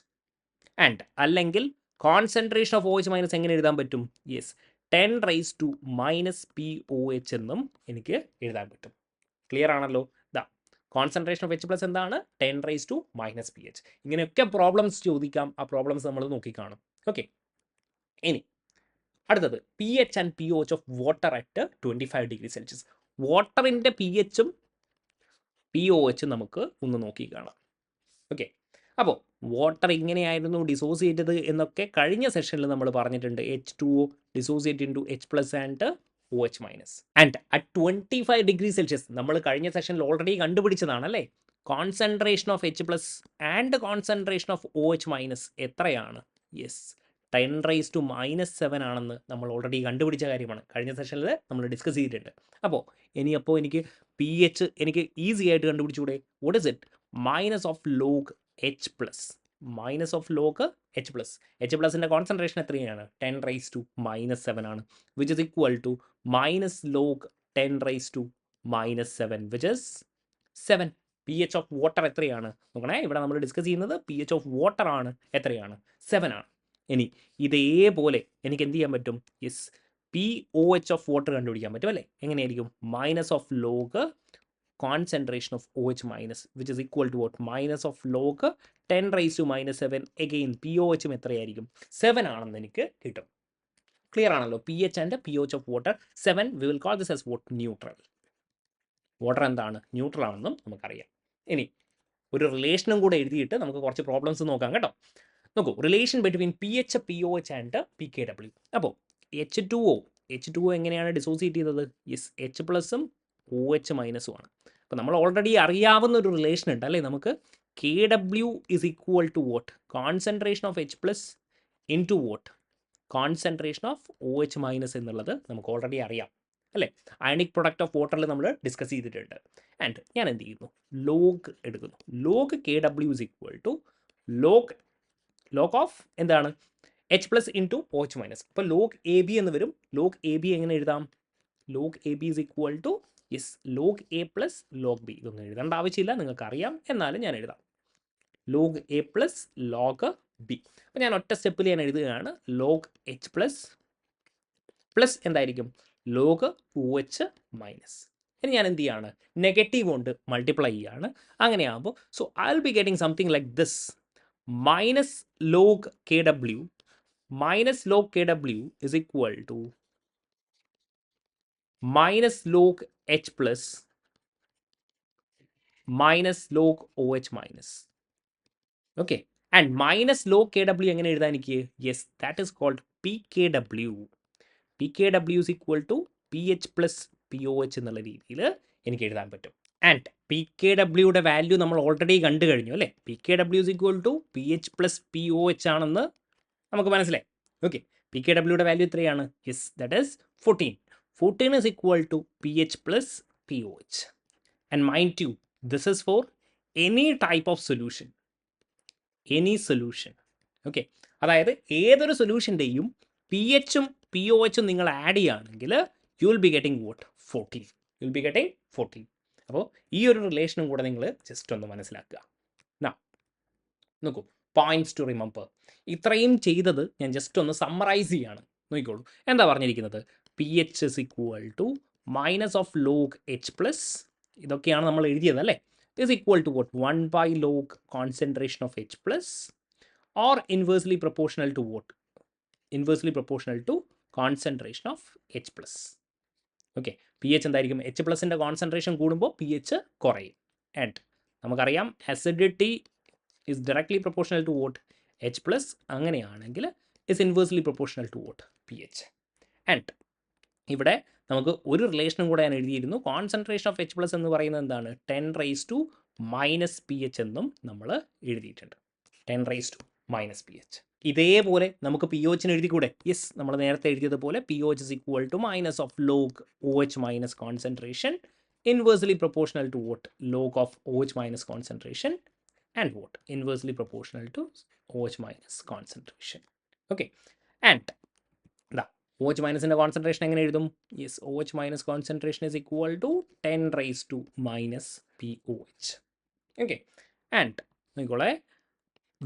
And അല്ലെങ്കിൽ concentration of O H minus എങ്ങനെ എഴുതാൻ പറ്റും? യെസ്, 10 പി ഒ എച്ച് എന്നും എനിക്ക് എഴുതാൻ പറ്റും. ക്ലിയർ ആണല്ലോ? ഇതാ, കോൺസെൻട്രേഷൻ ഓഫ് എച്ച് പ്ലസ് എന്താണ്? 10 പി എച്ച്. ഇങ്ങനെയൊക്കെ പ്രോബ്ലംസ് ചോദിക്കാം. ആ പ്രോബ്ലംസ് നമ്മൾ നോക്കിക്കാണും. ഓക്കെ, ഇനി അടുത്തത് p H and p O H of water at 25 degree Celsius. വാട്ടറിൻ്റെ പി എച്ചും പി ഒ എച്ചും നമുക്ക് ഒന്ന് നോക്കി കാണാം. ഓക്കെ, അപ്പോൾ വാട്ടർ ഇങ്ങനെയായിരുന്നു ഡിസോസിയേറ്റ് ചെയ്തത് എന്നൊക്കെ കഴിഞ്ഞ സെഷനിൽ നമ്മൾ പറഞ്ഞിട്ടുണ്ട്. H2O dissociate into H plus and O H minus. And at 25 degree Celsius നമ്മൾ കഴിഞ്ഞ സെഷനിൽ ഓൾറെഡി കണ്ടുപിടിച്ചതാണ് അല്ലേ. Concentration of H plus and concentration of O H minus എത്രയാണ്? യെസ്, 10⁻⁻7 ആണെന്ന് നമ്മൾ ഓൾറെഡി കണ്ടുപിടിച്ച കാര്യമാണ്. കഴിഞ്ഞ സെഷനിൽ നമ്മൾ ഡിസ്കസ് ചെയ്തിട്ടുണ്ട്. അപ്പോൾ എനിക്ക് പി എച്ച് എനിക്ക് ഈസി ആയിട്ട് കണ്ടുപിടിച്ചുകൂടെ? What is it? Minus of log H plus. Minus of log H plus. H പ്ലസിൻ്റെ കോൺസെൻട്രേഷൻ എത്രയാണ്? 10⁻⁻7 ആണ്. Which is equal to minus log 10⁻⁻7 which is 7. P H of water എത്രയാണ്? നോക്കണേ, ഇവിടെ നമ്മൾ ഡിസ്കസ് ചെയ്യുന്നത് പി എച്ച് ഓഫ് വാട്ടർ ആണ്. എത്രയാണ്? 7 ആണ്. ഇനി ഇതേപോലെ എനിക്ക് എന്ത് ചെയ്യാൻ പറ്റും? Yes, p O H of water കണ്ടുപിടിക്കാൻ പറ്റും അല്ലേ. എങ്ങനെയായിരിക്കും? Minus of log concentration of O H minus which is equal to what? Minus of log 10⁻⁻7. Again p O എച്ചും എത്രയായിരിക്കും? 7 ആണെന്ന് എനിക്ക് കിട്ടും. ക്ലിയർ ആണല്ലോ? P H and p O H of water 7. We will call this as what? Neutral. Water എന്താണ്? ന്യൂട്രൽ ആണെന്നും നമുക്കറിയാം. ഇനി ഒരു റിലേഷനും കൂടെ എഴുതിയിട്ട് നമുക്ക് കുറച്ച് പ്രോബ്ലംസ് നോക്കാം കേട്ടോ. നോക്കൂ, relation between P H, P O H and P K W. അപ്പോൾ H2O എങ്ങനെയാണ് ഡിസോസിയേറ്റ് ചെയ്തത്? യെസ്, എച്ച് പ്ലസും ഒ എച്ച് മൈനസും ആണ്. അപ്പോൾ നമ്മൾ ഓൾറെഡി അറിയാവുന്ന ഒരു റിലേഷൻ ഉണ്ട് അല്ലേ നമുക്ക്. K W is equal to what? Concentration of H plus into what? Concentration of O H minus എന്നുള്ളത് നമുക്ക് ഓൾറെഡി അറിയാം അല്ലേ. അയണിക് പ്രൊഡക്റ്റ് ഓഫ് വാട്ടറിൽ നമ്മൾ ഡിസ്കസ് ചെയ്തിട്ടുണ്ട്. ആൻഡ് ഞാൻ എന്ത് ചെയ്യുന്നു? ലോഗ് എടുക്കുന്നു. Log K W is equal to log of എന്താണ്? H plus into O H minus. അപ്പോൾ ലോഗ് എ ബി എന്ന് വരും. ലോഗ് എ ബി എങ്ങനെ എഴുതാം? Log A B is equal to yes log A plus log B. ഇതൊന്നും എഴുതേണ്ട ആവശ്യമില്ല, നിങ്ങൾക്ക് അറിയാം, എന്നാലും ഞാൻ എഴുതാം. Log A plus log B. അപ്പോൾ ഞാൻ ഒറ്റ സ്റ്റെപ്പിൽ ഞാൻ എഴുതുകയാണ് ലോഗ് എച്ച് പ്ലസ് എന്തായിരിക്കും ലോഗ് ഒ എച്ച് മൈനസ്. ഇനി ഞാൻ എന്ത് ചെയ്യാണ്, നെഗറ്റീവ് കൊണ്ട് മൾട്ടിപ്ലൈ ചെയ്യാണ്. അങ്ങനെയാകുമ്പോൾ so I will be getting something like this minus log kw is equal to minus log h plus minus log OH minus. Okay, and minus log kw എങ്ങനെ എഴുതാൻ എനിക്ക്? Yes, that is called pkw. pkw is equal to ph plus poh എന്നുള്ള രീതിയിൽ എനിക്ക് എഴുതാൻ പറ്റും. ആൻഡ് പി കെ ഡബ്ല്യൂയുടെ വാല്യൂ നമ്മൾ ഓൾറെഡി കണ്ടു കഴിഞ്ഞു അല്ലേ? P K W is equal to P H plus P O H ആണെന്ന് നമുക്ക് മനസ്സിലായി. ഓക്കെ, പി കെ ഡബ്ല്യൂയുടെ വാല്യൂ എത്രയാണ്? Yes, that is 14. 14 is equal to pH plus POH. And mind you, this is for any type of solution. Any solution. Okay, അതായത് ഏതൊരു സൊല്യൂഷൻ്റെയും പി എച്ചും പി ഒ എച്ചും നിങ്ങൾ ആഡ് ചെയ്യുകയാണെങ്കിൽ U will be getting vote 14. U will be getting 14. അപ്പോൾ ഈ ഒരു റിലേഷനും കൂടെ നിങ്ങൾ ജസ്റ്റ് ഒന്ന് മനസ്സിലാക്കുക. നോക്കൂ, പോയിന്റ്സ് ടു റിമെമ്പർ. ഇത്രയും ചെയ്തത് ഞാൻ ജസ്റ്റ് ഒന്ന് സമ്മറൈസ് ചെയ്യാണ്. നോക്കിക്കോളൂ, എന്താ പറഞ്ഞിരിക്കുന്നത്? P H is equal to minus of log H plus, ഇതൊക്കെയാണ് നമ്മൾ എഴുതിയത് അല്ലേ? Is equal to what 1 by log concentration of H plus or inversely proportional to what? Inversely proportional to concentration of H plus. Okay, p H എന്തായിരിക്കും? എച്ച് പ്ലസിൻ്റെ കോൺസെൻട്രേഷൻ കൂടുമ്പോൾ പി എച്ച് കുറയും. ആൻഡ് നമുക്കറിയാം acidity is directly proportional to what H plus. അങ്ങനെയാണെങ്കിൽ is inversely proportional to what P H. And ഇവിടെ നമുക്ക് ഒരു റിലേഷനും കൂടെ ഞാൻ എഴുതിയിരുന്നു. കോൺസെൻട്രേഷൻ ഓഫ് എച്ച് പ്ലസ് എന്ന് പറയുന്നത് എന്താണ്? 10⁻⁻⁻ പി എച്ച് എന്നും നമ്മൾ എഴുതിയിട്ടുണ്ട്. 10⁻⁻ പി എച്ച്. ഇതേപോലെ നമുക്ക് പി ഒ എച്ചിന് എഴുതിക്കൂടെ? യെസ്, നമ്മൾ നേരത്തെ എഴുതിയതുപോലെ p O H is equal to minus of log O H minus concentration inversely proportional to what log of O H minus concentration and what inversely proportional to O H minus concentration. Okay, and O H മൈനസിൻ്റെ കോൺസെൻട്രേഷൻ എങ്ങനെ എഴുതും? Yes, O H minus concentration is equal to 10⁻⁻ p O H. Okay, and നോക്കിക്കോളെ,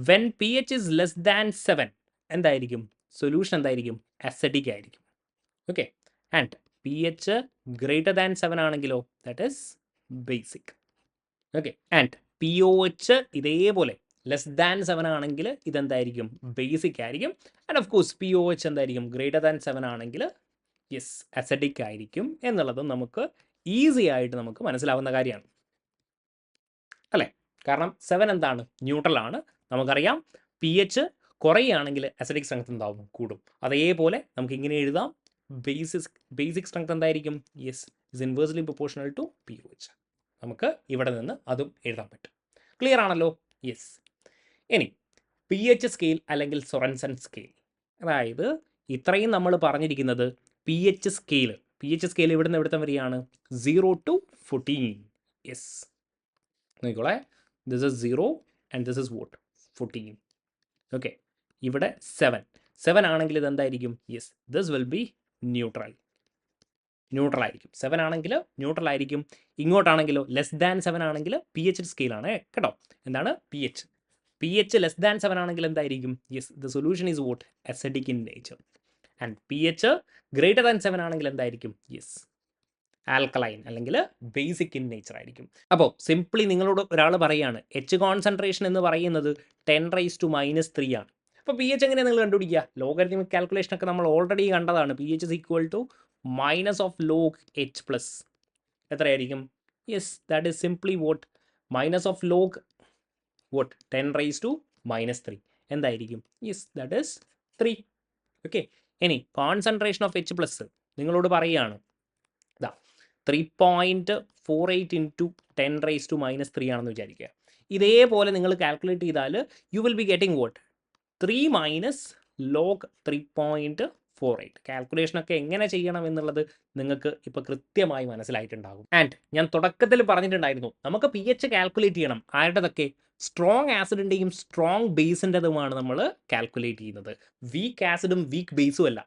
when p H is less than 7 എന്തായിരിക്കും? സൊല്യൂഷൻ എന്തായിരിക്കും? അസിഡിക് ആയിരിക്കും. Okay, and P H greater than 7 ആണെങ്കിലോ that is basic. Okay, and p O H ഇതേപോലെ ലെസ് ദാൻ 7 ആണെങ്കിൽ ഇതെന്തായിരിക്കും? ബേസിക് ആയിരിക്കും. And of course P O H എന്തായിരിക്കും? ഗ്രേറ്റർ ദാൻ 7 ആണെങ്കിൽ യെസ് അസിഡിക് ആയിരിക്കും എന്നുള്ളതും നമുക്ക് ഈസി ആയിട്ട് നമുക്ക് മനസ്സിലാവുന്ന കാര്യമാണ് അല്ലേ? കാരണം 7 എന്താണ്? ന്യൂട്രൽ ആണ്. നമുക്കറിയാം പി എച്ച് കുറയുകയാണെങ്കിൽ അസിഡിക് സ്ട്രെങ്ത് എന്താവും? കൂടും. അതേപോലെ നമുക്ക് ഇങ്ങനെ എഴുതാം, ബേസിക് സ്ട്രെങ്ത് എന്തായിരിക്കും? Yes, is inversely proportional to P O H. നമുക്ക് ഇവിടെ നിന്ന് അതും എഴുതാൻ പറ്റും. ക്ലിയർ ആണല്ലോ? യെസ്. ഇനി പി എച്ച് സ്കെയിൽ അല്ലെങ്കിൽ സൊറൻസൺ സ്കെയിൽ, അതായത് ഇത്രയും നമ്മൾ പറഞ്ഞിരിക്കുന്നത് P H scale. P H scale ഇവിടുന്ന് എവിടുത്തെ വരികയാണ്? 0 to 14. യെസ്, നോക്കിക്കോളെ, this is 0 and this is what 14. Okay, ഇവിടെ 7 ആണെങ്കിൽ ഇത് എന്തായിരിക്കും? Yes, this will be neutral ആയിരിക്കും. 7 ആണെങ്കിൽ ന്യൂട്രൽ ആയിരിക്കും. ഇങ്ങോട്ടാണെങ്കിലോ ലെസ് ദാൻ 7 ആണെങ്കിൽ പി എച്ച് സ്കെയിലാണ് കേട്ടോ. എന്താണ്? പി എച്ച് ലെസ് ദാൻ 7 ആണെങ്കിൽ എന്തായിരിക്കും? Yes, the solution is vote acidic in nature. And P H greater than 7 ആണെങ്കിൽ എന്തായിരിക്കും? യെസ്, ആൽക്കലൈൻ അല്ലെങ്കിൽ ബേസിക് ഇൻ നേച്ചർ ആയിരിക്കും. അപ്പോൾ സിംപ്ലി നിങ്ങളോട് ഒരാൾ പറയുകയാണ് എച്ച് കോൺസെൻട്രേഷൻ എന്ന് പറയുന്നത് 10⁻⁻³ ആണ്. അപ്പോൾ പി എച്ച് എങ്ങനെയാണ് നിങ്ങൾ കണ്ടുപിടിക്കുക? ലോഗരിതമിക് കാൽക്കുലേഷനൊക്കെ നമ്മൾ ഓൾറെഡി കണ്ടതാണ്. P H is equal to minus of log H plus എത്രയായിരിക്കും? Yes, that is simply what minus of log what 10⁻⁻³ എന്തായിരിക്കും? Yes, that is 3. ഓക്കെ, ഇനി കോൺസെൻട്രേഷൻ ഓഫ് എച്ച് പ്ലസ് നിങ്ങളോട് പറയുകയാണ് 3.48 ഇൻറ്റു 10⁻⁻³ ആണെന്ന് വിചാരിക്കുക. ഇതേപോലെ നിങ്ങൾ കാൽക്കുലേറ്റ് ചെയ്താൽ you will be getting vote 3 minus log 3.48. കാൽക്കുലേഷനൊക്കെ എങ്ങനെ ചെയ്യണം എന്നുള്ളത് നിങ്ങൾക്ക് ഇപ്പോൾ കൃത്യമായി മനസ്സിലായിട്ടുണ്ടാകും. ആൻഡ് ഞാൻ തുടക്കത്തിൽ പറഞ്ഞിട്ടുണ്ടായിരുന്നു നമുക്ക് പി എച്ച് കാൽക്കുലേറ്റ് ചെയ്യണം. ആരുടേതൊക്കെ? സ്ട്രോങ് ആസിഡിൻ്റെയും സ്ട്രോങ് ബേസിൻ്റെതുമാണ് നമ്മൾ കാൽക്കുലേറ്റ് ചെയ്യുന്നത്. വീക്ക് ആസിഡും വീക്ക് ബേസും അല്ല.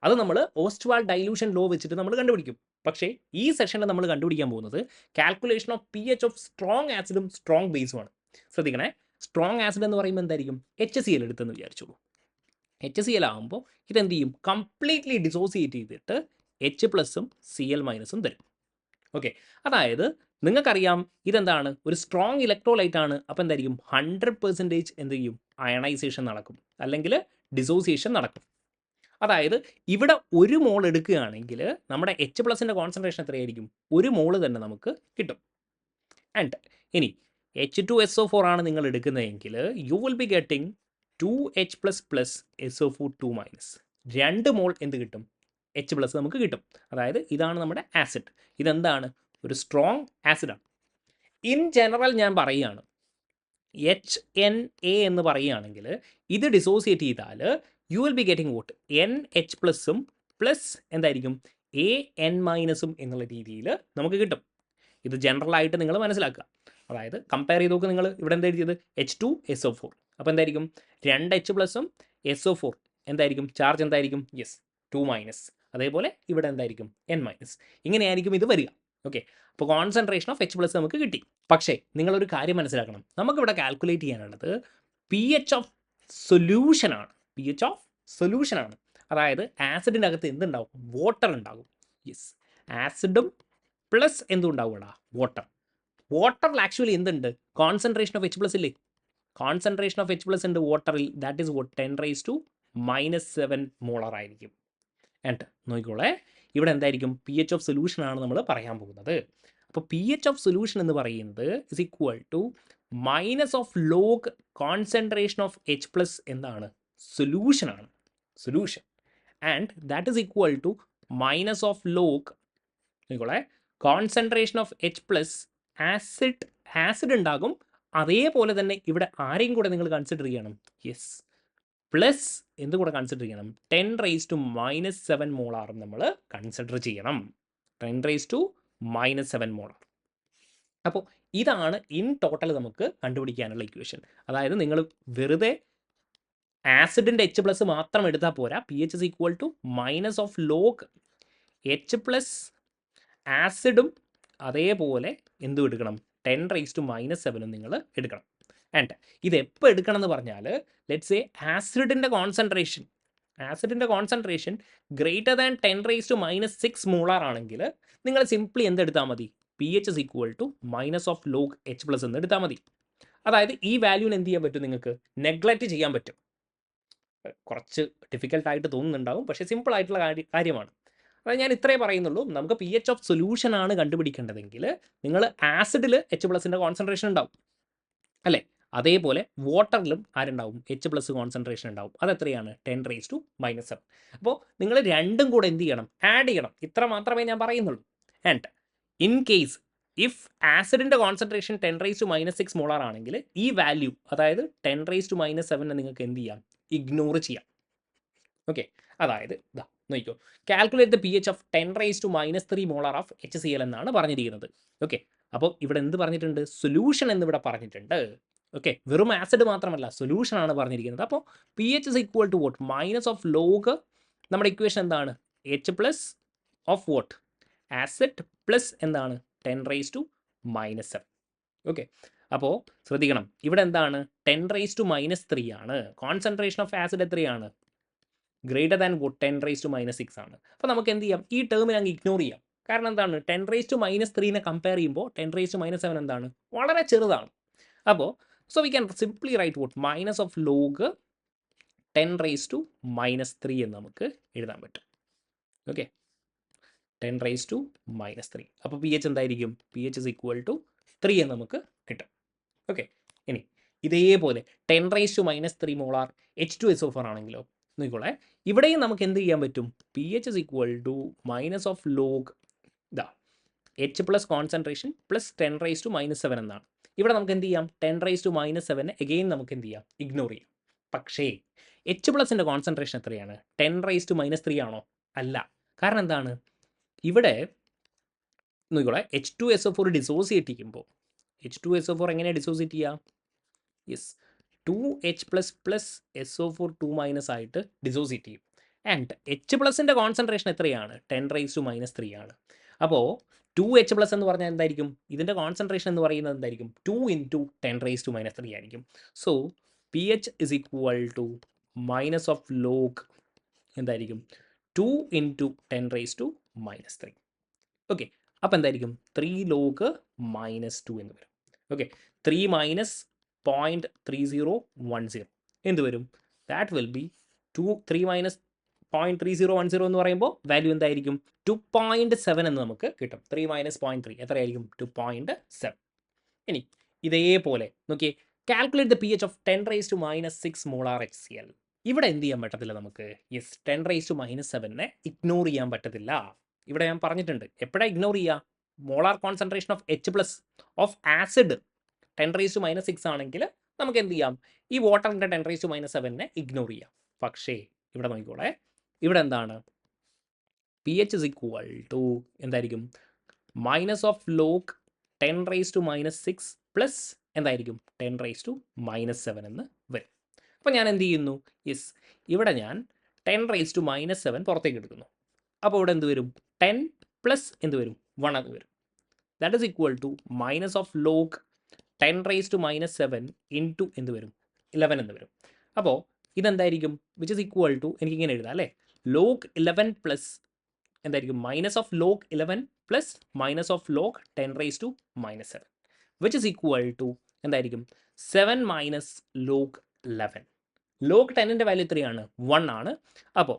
അത് നമ്മൾ ഓസ്റ്റ്വാൾഡ് ഡൈലൂഷൻ ലോ വെച്ചിട്ട് നമ്മൾ കണ്ടുപിടിക്കും. പക്ഷേ ഈ സെഷനിൽ നമ്മൾ കണ്ടുപിടിക്കാൻ പോകുന്നത് calculation of p H of strong ആസിഡും സ്ട്രോങ് ബേസുമാണ്. ശ്രദ്ധിക്കണേ, സ്ട്രോങ് ആസിഡ് എന്ന് പറയുമ്പോൾ എന്തായിരിക്കും HCl എടുത്തെന്ന് വിചാരിച്ചോളൂ. HCl ആകുമ്പോൾ ഇതെന്ത് ചെയ്യും കംപ്ലീറ്റ്ലി ഡിസോസിയേറ്റ് ചെയ്തിട്ട് H+ഉം Cl- തരും. ഓക്കെ, അതായത് നിങ്ങൾക്കറിയാം ഇതെന്താണ് ഒരു സ്ട്രോങ് ഇലക്ട്രോലൈറ്റ് ആണ്. അപ്പോൾ എന്തായിരിക്കും 100% എന്ത് ചെയ്യും അയണൈസേഷൻ നടക്കും അല്ലെങ്കിൽ ഡിസോസിയേഷൻ നടക്കും. അതായത് ഇവിടെ ഒരു മോൾ എടുക്കുകയാണെങ്കിൽ നമ്മുടെ H+ൻ്റെ കോൺസെൻട്രേഷൻ എത്രയായിരിക്കും? ഒരു മോള് തന്നെ നമുക്ക് കിട്ടും. ആൻഡ് ഇനി H2SO4 ആണ് നിങ്ങൾ എടുക്കുന്നതെങ്കിൽ U will be getting 2H++ SO4 2-. 2 മോൾ എന്ത് കിട്ടും? H+ നമുക്ക് കിട്ടും. അതായത് ഇതാണ് നമ്മുടെ ആസിഡ്. ഇതെന്താണ്? ഒരു സ്ട്രോങ് ആസിഡാണ്. ഇൻ ജനറൽ ഞാൻ പറയുകയാണ്, HNA എന്ന് പറയുകയാണെങ്കിൽ ഇത് ഡിസോസിയേറ്റ് ചെയ്താൽ you will be getting what NH+ഉം പ്ലസ് എന്തായിരിക്കും AN- എന്നുള്ള രീതിയിൽ നമുക്ക് കിട്ടും. ഇത് ജനറലായിട്ട് നിങ്ങൾ മനസ്സിലാക്കുക. അതായത് കമ്പയർ ചെയ്ത് നോക്കുക. നിങ്ങൾ ഇവിടെ എന്താ എഴുതിയത്? H2SO4. അപ്പോൾ എന്തായിരിക്കും 2H+ഉം SO4 എന്തായിരിക്കും ചാർജ് എന്തായിരിക്കും? യെസ് 2-. അതേപോലെ ഇവിടെ എന്തായിരിക്കും? N-. ഇങ്ങനെയായിരിക്കും ഇത് വരിക. ഓക്കെ, അപ്പോൾ കോൺസെൻട്രേഷൻ ഓഫ് H+ നമുക്ക് കിട്ടി. പക്ഷേ നിങ്ങളൊരു കാര്യം മനസ്സിലാക്കണം, നമുക്കിവിടെ കാൽക്കുലേറ്റ് ചെയ്യാനുള്ളത് pH ഓഫ് സൊല്യൂഷനാണ്. pH ഓഫ് സൊല്യൂഷനാണ്. അതായത് ആസിഡിൻ്റെ അകത്ത് എന്തുണ്ടാവും? വാട്ടർ ഉണ്ടാകും. യെസ്, ആസിഡും പ്ലസ് എന്തുണ്ടാവും? വാട്ടർ. വാട്ടറിൽ ആക്ച്വലി എന്തുണ്ട്? കോൺസെൻട്രേഷൻ ഓഫ് H+ ഇല്ലേ? കോൺസെൻട്രേഷൻ ഓഫ് H+ ഉണ്ട് വാട്ടറിൽ. ദാറ്റ് ഈസ് വോട്ട് 10⁻⁷ മോളർ ആയിരിക്കും. ആൻഡ് നോക്കിക്കോളെ, ഇവിടെ എന്തായിരിക്കും? pH ഓഫ് സൊല്യൂഷൻ ആണ് നമ്മൾ പറയാൻ പോകുന്നത്. അപ്പോൾ pH ഓഫ് സൊല്യൂഷൻ എന്ന് പറയുന്നത് is equal to minus of log concentration of H+ എന്താണ്? സൊല്യൂഷനാണ്. Solution. And that is equal to minus of log നോക്കിക്കോളെ കോൺസെൻട്രേഷൻ ഓഫ് H+ ആസിഡ് ഉണ്ടാകും. അതേപോലെ തന്നെ ഇവിടെ ആരെയും കൂടെ നിങ്ങൾ കൺസിഡർ ചെയ്യണം. യെസ്, പ്ലസ് എന്ത് കൂടെ കൺസിഡർ ചെയ്യണം? 10⁻⁷ മോളാറും നമ്മൾ കൺസിഡർ ചെയ്യണം. 10⁻⁷ മോളാർ. അപ്പോൾ ഇതാണ് ഇൻ ടോട്ടൽ നമുക്ക് കണ്ടുപിടിക്കാനുള്ള ഇക്വേഷൻ. അതായത് നിങ്ങൾ വെറുതെ ആസിഡിൻ്റെ H+ മാത്രം എടുത്താൽ പോരാ. pH is equal to minus of log H+ ആസിഡും അതേപോലെ എന്തും എടുക്കണം? 10⁻⁷ നിങ്ങൾ എടുക്കണം. ആൻഡ് ഇത് എപ്പോൾ എടുക്കണം എന്ന് പറഞ്ഞാൽ, ലെറ്റ്സ് സേ ആസിഡിൻ്റെ കോൺസെൻട്രേഷൻ ഗ്രേറ്റർ ദാൻ 10⁻⁻6 മോളാർ ആണെങ്കിൽ നിങ്ങൾ സിംപ്ലി എന്തെടുത്താൽ മതി? pH is equal to minus of log H+ എന്ന് എടുത്താൽ മതി. അതായത് ഈ വാല്യൂവിന് എന്ത് ചെയ്യാൻ പറ്റും? നിങ്ങൾക്ക് നെഗ്ലക്റ്റ് ചെയ്യാൻ പറ്റും. കുറച്ച് ഡിഫിക്കൽട്ടായിട്ട് തോന്നുന്നുണ്ടാവും, പക്ഷേ സിമ്പിൾ ആയിട്ടുള്ള കാര്യമാണ്. അതായത് ഞാൻ ഇത്രേ പറയുന്നുള്ളൂ. നമുക്ക് pH ഓഫ് സൊല്യൂഷൻ ആണ് കണ്ടുപിടിക്കേണ്ടതെങ്കിൽ നിങ്ങൾ ആസിഡിൽ H+ൻ്റെ കോൺസെൻട്രേഷൻ ഉണ്ടാവും അല്ലേ? അതേപോലെ വാട്ടറിലും ആരുണ്ടാവും? H+ കോൺസെൻട്രേഷൻ ഉണ്ടാവും. അതെത്രയാണ്? 10⁻⁻⁷. അപ്പോൾ നിങ്ങൾ രണ്ടും കൂടെ എന്ത് ചെയ്യണം? ആഡ് ചെയ്യണം. ഇത്ര മാത്രമേ ഞാൻ പറയുന്നുള്ളൂ. ആൻഡ് ഇൻ കേസ് ഇഫ് ആസിഡിൻ്റെ കോൺസെൻട്രേഷൻ 10⁻⁻6 മോളാർ ആണെങ്കിൽ ഈ വാല്യൂ, അതായത് 10⁻⁷ നിങ്ങൾക്ക് എന്ത് ചെയ്യാം? ഇഗ്നോർ ചെയ്യാം. ഓക്കെ, അതായത് ഇതാ നോക്കിക്കോ, calculate the pH of 10⁻⁻3 molar of HCl എന്നാണ് പറഞ്ഞിരിക്കുന്നത്. ഓക്കെ, അപ്പോൾ ഇവിടെ എന്ത് പറഞ്ഞിട്ടുണ്ട്? സൊല്യൂഷൻ എന്നിവിടെ പറഞ്ഞിട്ടുണ്ട്. ഓക്കെ, വെറും ആസിഡ് മാത്രമല്ല, സൊല്യൂഷൻ ആണ് പറഞ്ഞിരിക്കുന്നത്. അപ്പോൾ pH is equal to what? Minus of log നമ്മുടെ ഇക്വേഷൻ എന്താണ്? H+ of what? Acid plus എന്താണ്? 10⁻⁻⁷. ഓക്കെ, അപ്പോൾ ശ്രദ്ധിക്കണം, ഇവിടെ എന്താണ്? 10⁻⁻3 ആണ്. കോൺസെൻട്രേഷൻ ഓഫ് ആസിഡ് എത്രയാണ്? ഗ്രേറ്റർ ദാൻ 10⁻⁻6 ആണ്. അപ്പോൾ നമുക്ക് എന്ത് ചെയ്യാം? ഈ ടേമിനെ അങ്ങ് ഇഗ്നോർ ചെയ്യാം. കാരണം എന്താണ്? 10⁻⁻3 കമ്പയർ ചെയ്യുമ്പോൾ 10⁻⁻7 എന്താണ്? വളരെ ചെറുതാണ്. അപ്പോൾ so we can simply write what? Minus of log 10⁻⁻3 എന്ന് നമുക്ക് എഴുതാൻ പറ്റും. ഓക്കെ, 10⁻⁻3. അപ്പോൾ pH എന്തായിരിക്കും? pH ഇസ് ഈക്വൽ ടു 3 എന്ന് നമുക്ക് കിട്ടും. ഓക്കെ, ഇനി ഇതേപോലെ 10⁻⁻3 മോളാർ H2SO4 ആണെങ്കിലോ നോക്കിക്കോളെ, ഇവിടെയും നമുക്ക് എന്ത് ചെയ്യാൻ പറ്റും? pH is equal to minus of log ഇതാ H+ കോൺസെൻട്രേഷൻ പ്ലസ് 10⁻⁻7 എന്നാണ്. ഇവിടെ നമുക്ക് എന്ത് ചെയ്യാം? 10⁻⁻7 എഗെയിൻ നമുക്ക് എന്ത് ചെയ്യാം? ഇഗ്നോർ ചെയ്യാം. പക്ഷേ H+ൻ്റെ കോൺസെൻട്രേഷൻ എത്രയാണ്? 10⁻⁻3 ആണോ? അല്ല. കാരണം എന്താണ്? ഇവിടെ നോക്കിക്കോളെ, H2SO4 ഡിസോസിയേറ്റ് ചെയ്യുമ്പോൾ H2SO4 എങ്ങനെയാണ് ഡിസോസിയേറ്റ് ചെയ്യുക? യെസ്, 2H++ SO4 2- ആയിട്ട് ഡിസോസിയേറ്റ് ചെയ്യും. ആൻഡ് H+ൻ്റെ കോൺസെൻട്രേഷൻ എത്രയാണ്? 10⁻⁻3 ആണ്. അപ്പോൾ 2H+ എന്ന് പറഞ്ഞാൽ എന്തായിരിക്കും? ഇതിൻ്റെ കോൺസെൻട്രേഷൻ എന്ന് പറയുന്നത് എന്തായിരിക്കും? 2 × 10⁻³ ആയിരിക്കും. So pH is equal to minus of log എന്തായിരിക്കും? 2 × 10⁻³ ഓക്കെ. അപ്പോൾ എന്തായിരിക്കും? 3 log -2 എന്ന് വരും. ഓക്കെ, 3 - 0.3010 എന്ത് വരും? ദാറ്റ് വിൽ ബി 3 - 0.3010 എന്ന് പറയുമ്പോൾ വാല്യൂ എന്തായിരിക്കും? 2.7 എന്ന് നമുക്ക് കിട്ടും. 3 - 0.3 എത്രയായിരിക്കും? 2.7. ഇനി ഇതേപോലെ നോക്കിയേ, calculate the pH of 10⁻⁻6 molar HCl. ഇവിടെ എന്ത് ചെയ്യാൻ പറ്റത്തില്ല നമുക്ക്? യെസ്, 10⁻⁻7 ഇഗ്നോർ ചെയ്യാൻ പറ്റത്തില്ല. ഇവിടെ ഞാൻ പറഞ്ഞിട്ടുണ്ട്, എപ്പോഴാണ് ഇഗ്നോർ ചെയ്യുക? Molar concentration of H+ of acid 10⁻⁻6 ആണെങ്കിൽ നമുക്ക് എന്ത് ചെയ്യാം? ഈ വാട്ടറിൻ്റെ 10⁻⁻7 ഇഗ്നോർ ചെയ്യാം. പക്ഷേ ഇവിടെ നോക്കിക്കോളെ, ഇവിടെ എന്താണ്? pH ഇസ് ഈക്വൽ ടു എന്തായിരിക്കും? മൈനസ് ഓഫ് ലോഗ് 10⁻⁻6 പ്ലസ് എന്തായിരിക്കും? 10⁻⁻7 എന്ന് വരും. അപ്പോൾ ഞാൻ എന്ത് ചെയ്യുന്നു? യെസ്, ഇവിടെ ഞാൻ 10⁻⁻7 പുറത്തേക്ക് എടുക്കുന്നു. അപ്പോൾ ഇവിടെ എന്ത് വരും? 10 പ്ലസ് എന്ത് വരും? 1 എന്ന് വരും. That is equal to minus of log 10⁻⁻7 into എന്ത് വരും? 11 എന്ന് വരും. അപ്പോൾ ഇതെന്തായിരിക്കും? വിച്ച് ഇസ് ഈക്വൽ ടു, എനിക്കിങ്ങനെ എഴുതാം അല്ലേ, ലോഗ് 11 പ്ലസ് എന്തായിരിക്കും? Minus of log 11 plus minus of log 10⁻⁻7 which is equal to എന്തായിരിക്കും? 7 മൈനസ് ലോഗ് 11. ലോഗ് 10ൻ്റെ വാല്യൂ എത്രയാണ്? 1 ആണ്. അപ്പോൾ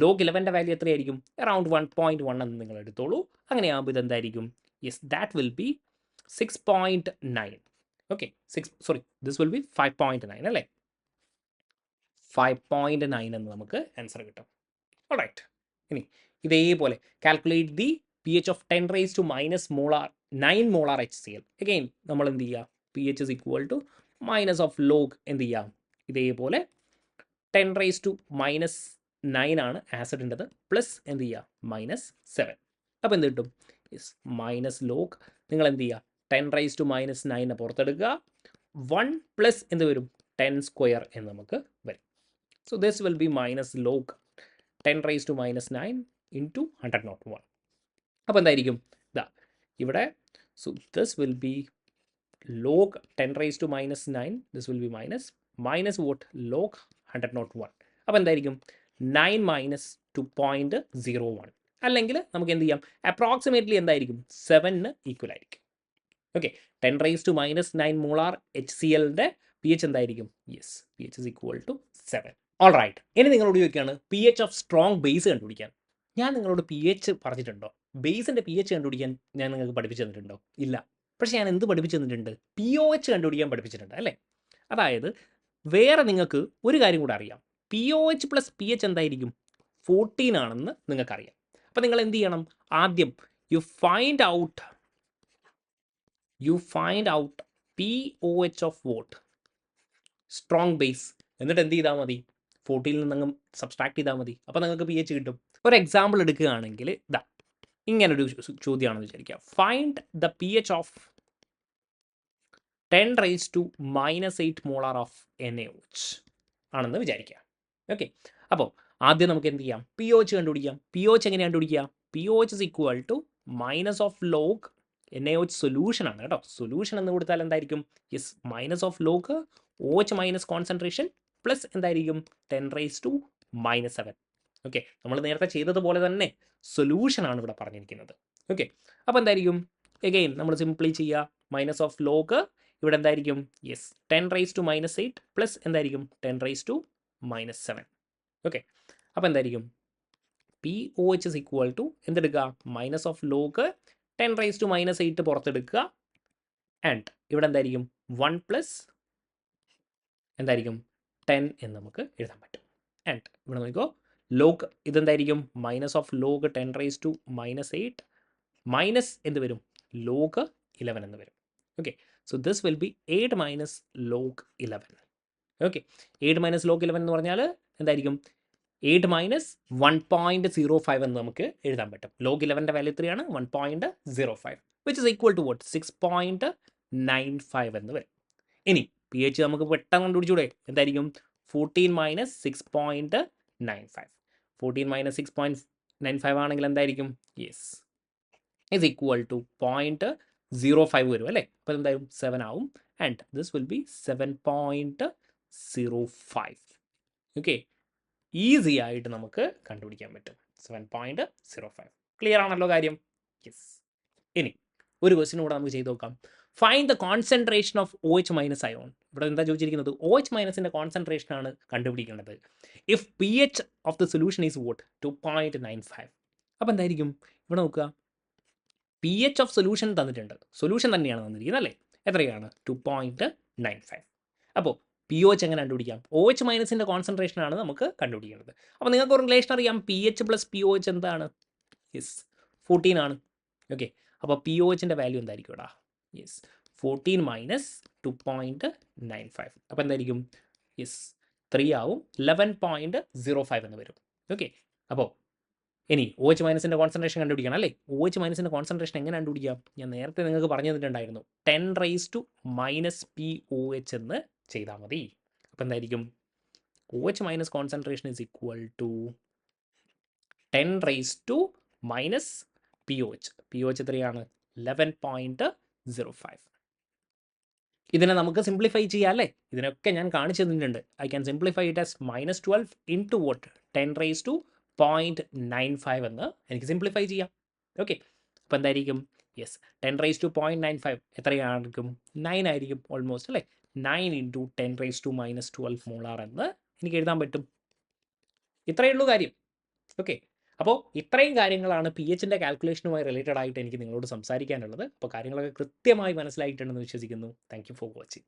ലോഗ് 11ൻ്റെ വാല്യൂ എത്രയായിരിക്കും? അറൗണ്ട് 1.1 എന്ന് നിങ്ങൾ എടുത്തോളൂ. അങ്ങനെയാകുമ്പോൾ ഇതെന്തായിരിക്കും? Yes, that will be 6.9. Okay, this will B 5.9 അല്ലേ? 5.9 എന്ന് നമുക്ക് ആൻസർ കിട്ടും. ഓൾറൈറ്റ്. ഇനി ഇതേപോലെ calculate the pH of 10⁻⁻9 molar HCl. Again നമ്മൾ എന്ത് ചെയ്യുക? pH is equal to minus of log എന്ത് ചെയ്യാം? ഇതേപോലെ 10⁻⁻9 ആണ് ആസിഡിൻ്റെത്, പ്ലസ് എന്ത് ചെയ്യുക? -7. അപ്പോൾ എന്ത് കിട്ടും? യെസ്, മൈനസ് ലോഗ് നിങ്ങൾ എന്ത് ചെയ്യുക? 10⁻⁻9 പുറത്തെടുക്കുക. 1 പ്ലസ് എന്ത് വരും? 10² എന്ന് നമുക്ക് വരും. So this will B minus log 10⁻⁻9 into 101. അപ്പോൾ എന്തായിരിക്കും? ഇതാ ഇവിടെ. So this will B log 10⁻⁻9, this will B minus vote? Log 101. അപ്പോൾ എന്തായിരിക്കും? 9 മൈനസ് 2.01. അല്ലെങ്കിൽ നമുക്ക് എന്ത് ചെയ്യാം? അപ്രോക്സിമേറ്റ്ലി എന്തായിരിക്കും? 7 ഈക്വൽ ആയിരിക്കും. ഓക്കെ, 10⁻⁻9 മോളാർ HClൻ്റെ pH എന്തായിരിക്കും? Yes, pH is equal to 7. All right. ഇനി നിങ്ങളോട് ചോദിക്കുകയാണ് pH ഓഫ് സ്ട്രോങ് ബേസ് കണ്ടുപിടിക്കാൻ. ഞാൻ നിങ്ങളോട് pH പറഞ്ഞിട്ടുണ്ടോ? ബേസിൻ്റെ pH കണ്ടുപിടിക്കാൻ ഞാൻ നിങ്ങൾക്ക് പഠിപ്പിച്ചു തന്നിട്ടുണ്ടോ? ഇല്ല. പക്ഷേ ഞാൻ എന്ത് പഠിപ്പിച്ചു തന്നിട്ടുണ്ട്? pOH കണ്ടുപിടിക്കാൻ പഠിപ്പിച്ചിട്ടുണ്ട് അല്ലേ? അതായത് വേറെ നിങ്ങൾക്ക് ഒരു കാര്യം കൂടെ അറിയാം. pOH പ്ലസ് pH എന്തായിരിക്കും? 14 ആണെന്ന് നിങ്ങൾക്കറിയാം. അപ്പോൾ നിങ്ങൾ എന്ത് ചെയ്യണം? ആദ്യം you find out pOH of vote? Strong base. എന്നിട്ട് എന്ത് ചെയ്താൽ മതി? 14 നിന്ന് സബ്സ്ട്രാക്ട് ചെയ്താൽ മതി. അപ്പോൾ നിങ്ങൾക്ക് pH കിട്ടും. ഒരു എക്സാമ്പിൾ എടുക്കുകയാണെങ്കിൽ ഇതാ ഇങ്ങനൊരു ചോദ്യമാണെന്ന് വിചാരിക്കുക. Find the pH of 10⁻⁻8 molar of NaOH ആണെന്ന് വിചാരിക്കുക. ഓക്കെ, അപ്പോൾ ആദ്യം നമുക്ക് എന്ത് ചെയ്യാം? pOH കണ്ടുപിടിക്കാം. pOH എങ്ങനെ കണ്ടുപിടിക്കുക? pOH is equal to minus of log NaOH solution ആണ് കേട്ടോ. സൊല്യൂഷൻ എന്ന് കൊടുത്താൽ എന്തായിരിക്കും? Yes, minus of log OH minus concentration plus എന്തായിരിക്കും? 10⁻⁻7. ഓക്കെ, നമ്മൾ നേരത്തെ ചെയ്തതുപോലെ തന്നെ സൊല്യൂഷനാണ് ഇവിടെ പറഞ്ഞിരിക്കുന്നത്. ഓക്കെ, അപ്പോൾ എന്തായിരിക്കും? എഗെയിൻ നമ്മൾ സിംപ്ലി ചെയ്യുക. മൈനസ് ഓഫ് ലോഗ് ഇവിടെ എന്തായിരിക്കും? യെസ്, 10⁻⁻8 പ്ലസ് എന്തായിരിക്കും? 10⁻⁻7. ഓക്കെ, അപ്പോൾ എന്തായിരിക്കും? pOH ഇസ് ഈക്വൽ ടു എന്തെടുക്കുക? മൈനസ് ഓഫ് ലോഗ് 10⁻⁻8 പുറത്തെടുക്കുക. ആൻഡ് ഇവിടെ എന്തായിരിക്കും? 1 പ്ലസ് എന്തായിരിക്കും? 10 എന്ന് നമുക്ക് എഴുതാൻ പറ്റും. ആൻഡ് ഇവിടെ നോക്കിക്കോ, ലോഗ് ഇതെന്തായിരിക്കും? മൈനസ് ഓഫ് ലോഗ് 10⁻⁻8 മൈനസ് എന്ത് വരും? ലോഗ് 11 എന്ന് വരും. Okay, so this will be 8 minus log 11. Okay, 8 minus log 11 എന്ന് പറഞ്ഞാൽ എന്തായിരിക്കും? 8 മൈനസ് 1.05 എന്ന് നമുക്ക് എഴുതാൻ പറ്റും. ലോഗ് 11ൻ്റെ വാല്യൂ എത്രയാണ്? 1.05 which is equal to what? 6.95 എന്ന് വരും. ഇനി pH നമുക്ക് പെട്ടെന്ന് കണ്ടുപിടിച്ചൂടെ? എന്തായിരിക്കും? 14 മൈനസ് 6.95. 14 മൈനസ് 6.95 ആണെങ്കിൽ എന്തായിരിക്കും? യെസ്, ഇസ് ഈക്വൽ ടു 0.05 വരും അല്ലേ? അപ്പോൾ എന്തായാലും 7 ആവും. And this will B 7.05. Okay, easy ആയിട്ട് നമുക്ക് കണ്ടുപിടിക്കാൻ പറ്റും. 7.05. ക്ലിയർ ആണല്ലോ കാര്യം? യെസ്. ഇനി ഒരു ക്വസ്റ്റ്യൻ കൂടെ നമുക്ക് ചെയ്ത് നോക്കാം. Find the concentration of OH minus ion. ഇവിടെ എന്താ ചോദിച്ചിരിക്കുന്നത്? OH മൈനസിൻ്റെ കോൺസെൻട്രേഷൻ ആണ് കണ്ടുപിടിക്കേണ്ടത്. If pH of the solution is vote 2.95. അപ്പോൾ എന്തായിരിക്കും? ഇവിടെ നോക്കുക, pH ഓഫ് സൊല്യൂഷൻ തന്നിട്ടുണ്ട്. സൊല്യൂഷൻ തന്നെയാണ് തന്നിരിക്കുന്നത് അല്ലേ? എത്രയാണ്? 2.95. അപ്പോൾ POH എങ്ങനെ കണ്ടുപിടിക്കാം? OH മൈനസിൻ്റെ കോൺസെൻട്രേഷൻ ആണ് നമുക്ക് കണ്ടുപിടിക്കേണ്ടത്. അപ്പോൾ നിങ്ങൾക്ക് ഒരു റിലേഷൻ അറിയാം, PH പ്ലസ് POH എന്താണ്? യെസ്, 14 ആണ്. ഓക്കെ, അപ്പോൾ POHൻ്റെ വാല്യൂ എന്തായിരിക്കും ഇവിടെ? Yes, 14 minus 2.95. അപ്പോൾ എന്തായിരിക്കും? യെസ്, 3 ആവും. 11.05 എന്ന് വരും. ഓക്കെ, അപ്പോൾ ഇനി OH മൈനസിൻ്റെ കോൺസെൻട്രേഷൻ കണ്ടുപിടിക്കണം അല്ലേ? OH മൈനസിൻ്റെ കോൺസെൻട്രേഷൻ എങ്ങനെ കണ്ടുപിടിക്കാം? ഞാൻ നേരത്തെ നിങ്ങൾക്ക് പറഞ്ഞു തന്നിട്ടുണ്ടായിരുന്നു. 10⁻⁻⁻ POH എന്ന് ചെയ്താൽ മതി. അപ്പോൾ എന്തായിരിക്കും? OH minus concentration is equal to 10⁻⁻POH. POH എത്രയാണ്? 11.05. ഇതിനെ നമുക്ക് സിംപ്ലിഫൈ ചെയ്യാം അല്ലേ? ഇതിനൊക്കെ ഞാൻ കാണിച്ചു തന്നിട്ടുണ്ട്. I can simplify it as -12 into vote 10⁻⁴.95 എന്ന് എനിക്ക് സിംപ്ലിഫൈ ചെയ്യാം. ഓക്കെ, അപ്പോൾ എന്തായിരിക്കും? യെസ്, 10⁻⁴.95 എത്രയായിരിക്കും? 9 ആയിരിക്കും ഓൾമോസ്റ്റ് അല്ലേ? 9 ഇൻറ്റു 10⁻⁻12 മോളാർ എന്ന് എനിക്ക് എഴുതാൻ പറ്റും. ഇത്രയേ ഉള്ളൂ കാര്യം. ഓക്കെ, അപ്പോൾ ഇത്രയും കാര്യങ്ങളാണ് PHൻ്റെ കാൽക്കുലേഷനുമായി റിലേറ്റഡ് ആയിട്ട് എനിക്ക് നിങ്ങളോട് സംസാരിക്കാനുള്ളത്. അപ്പോൾ കാര്യങ്ങളൊക്കെ കൃത്യമായി മനസ്സിലായിട്ടുണ്ടെന്ന് വിശ്വസിക്കുന്നു. Thank you for watching.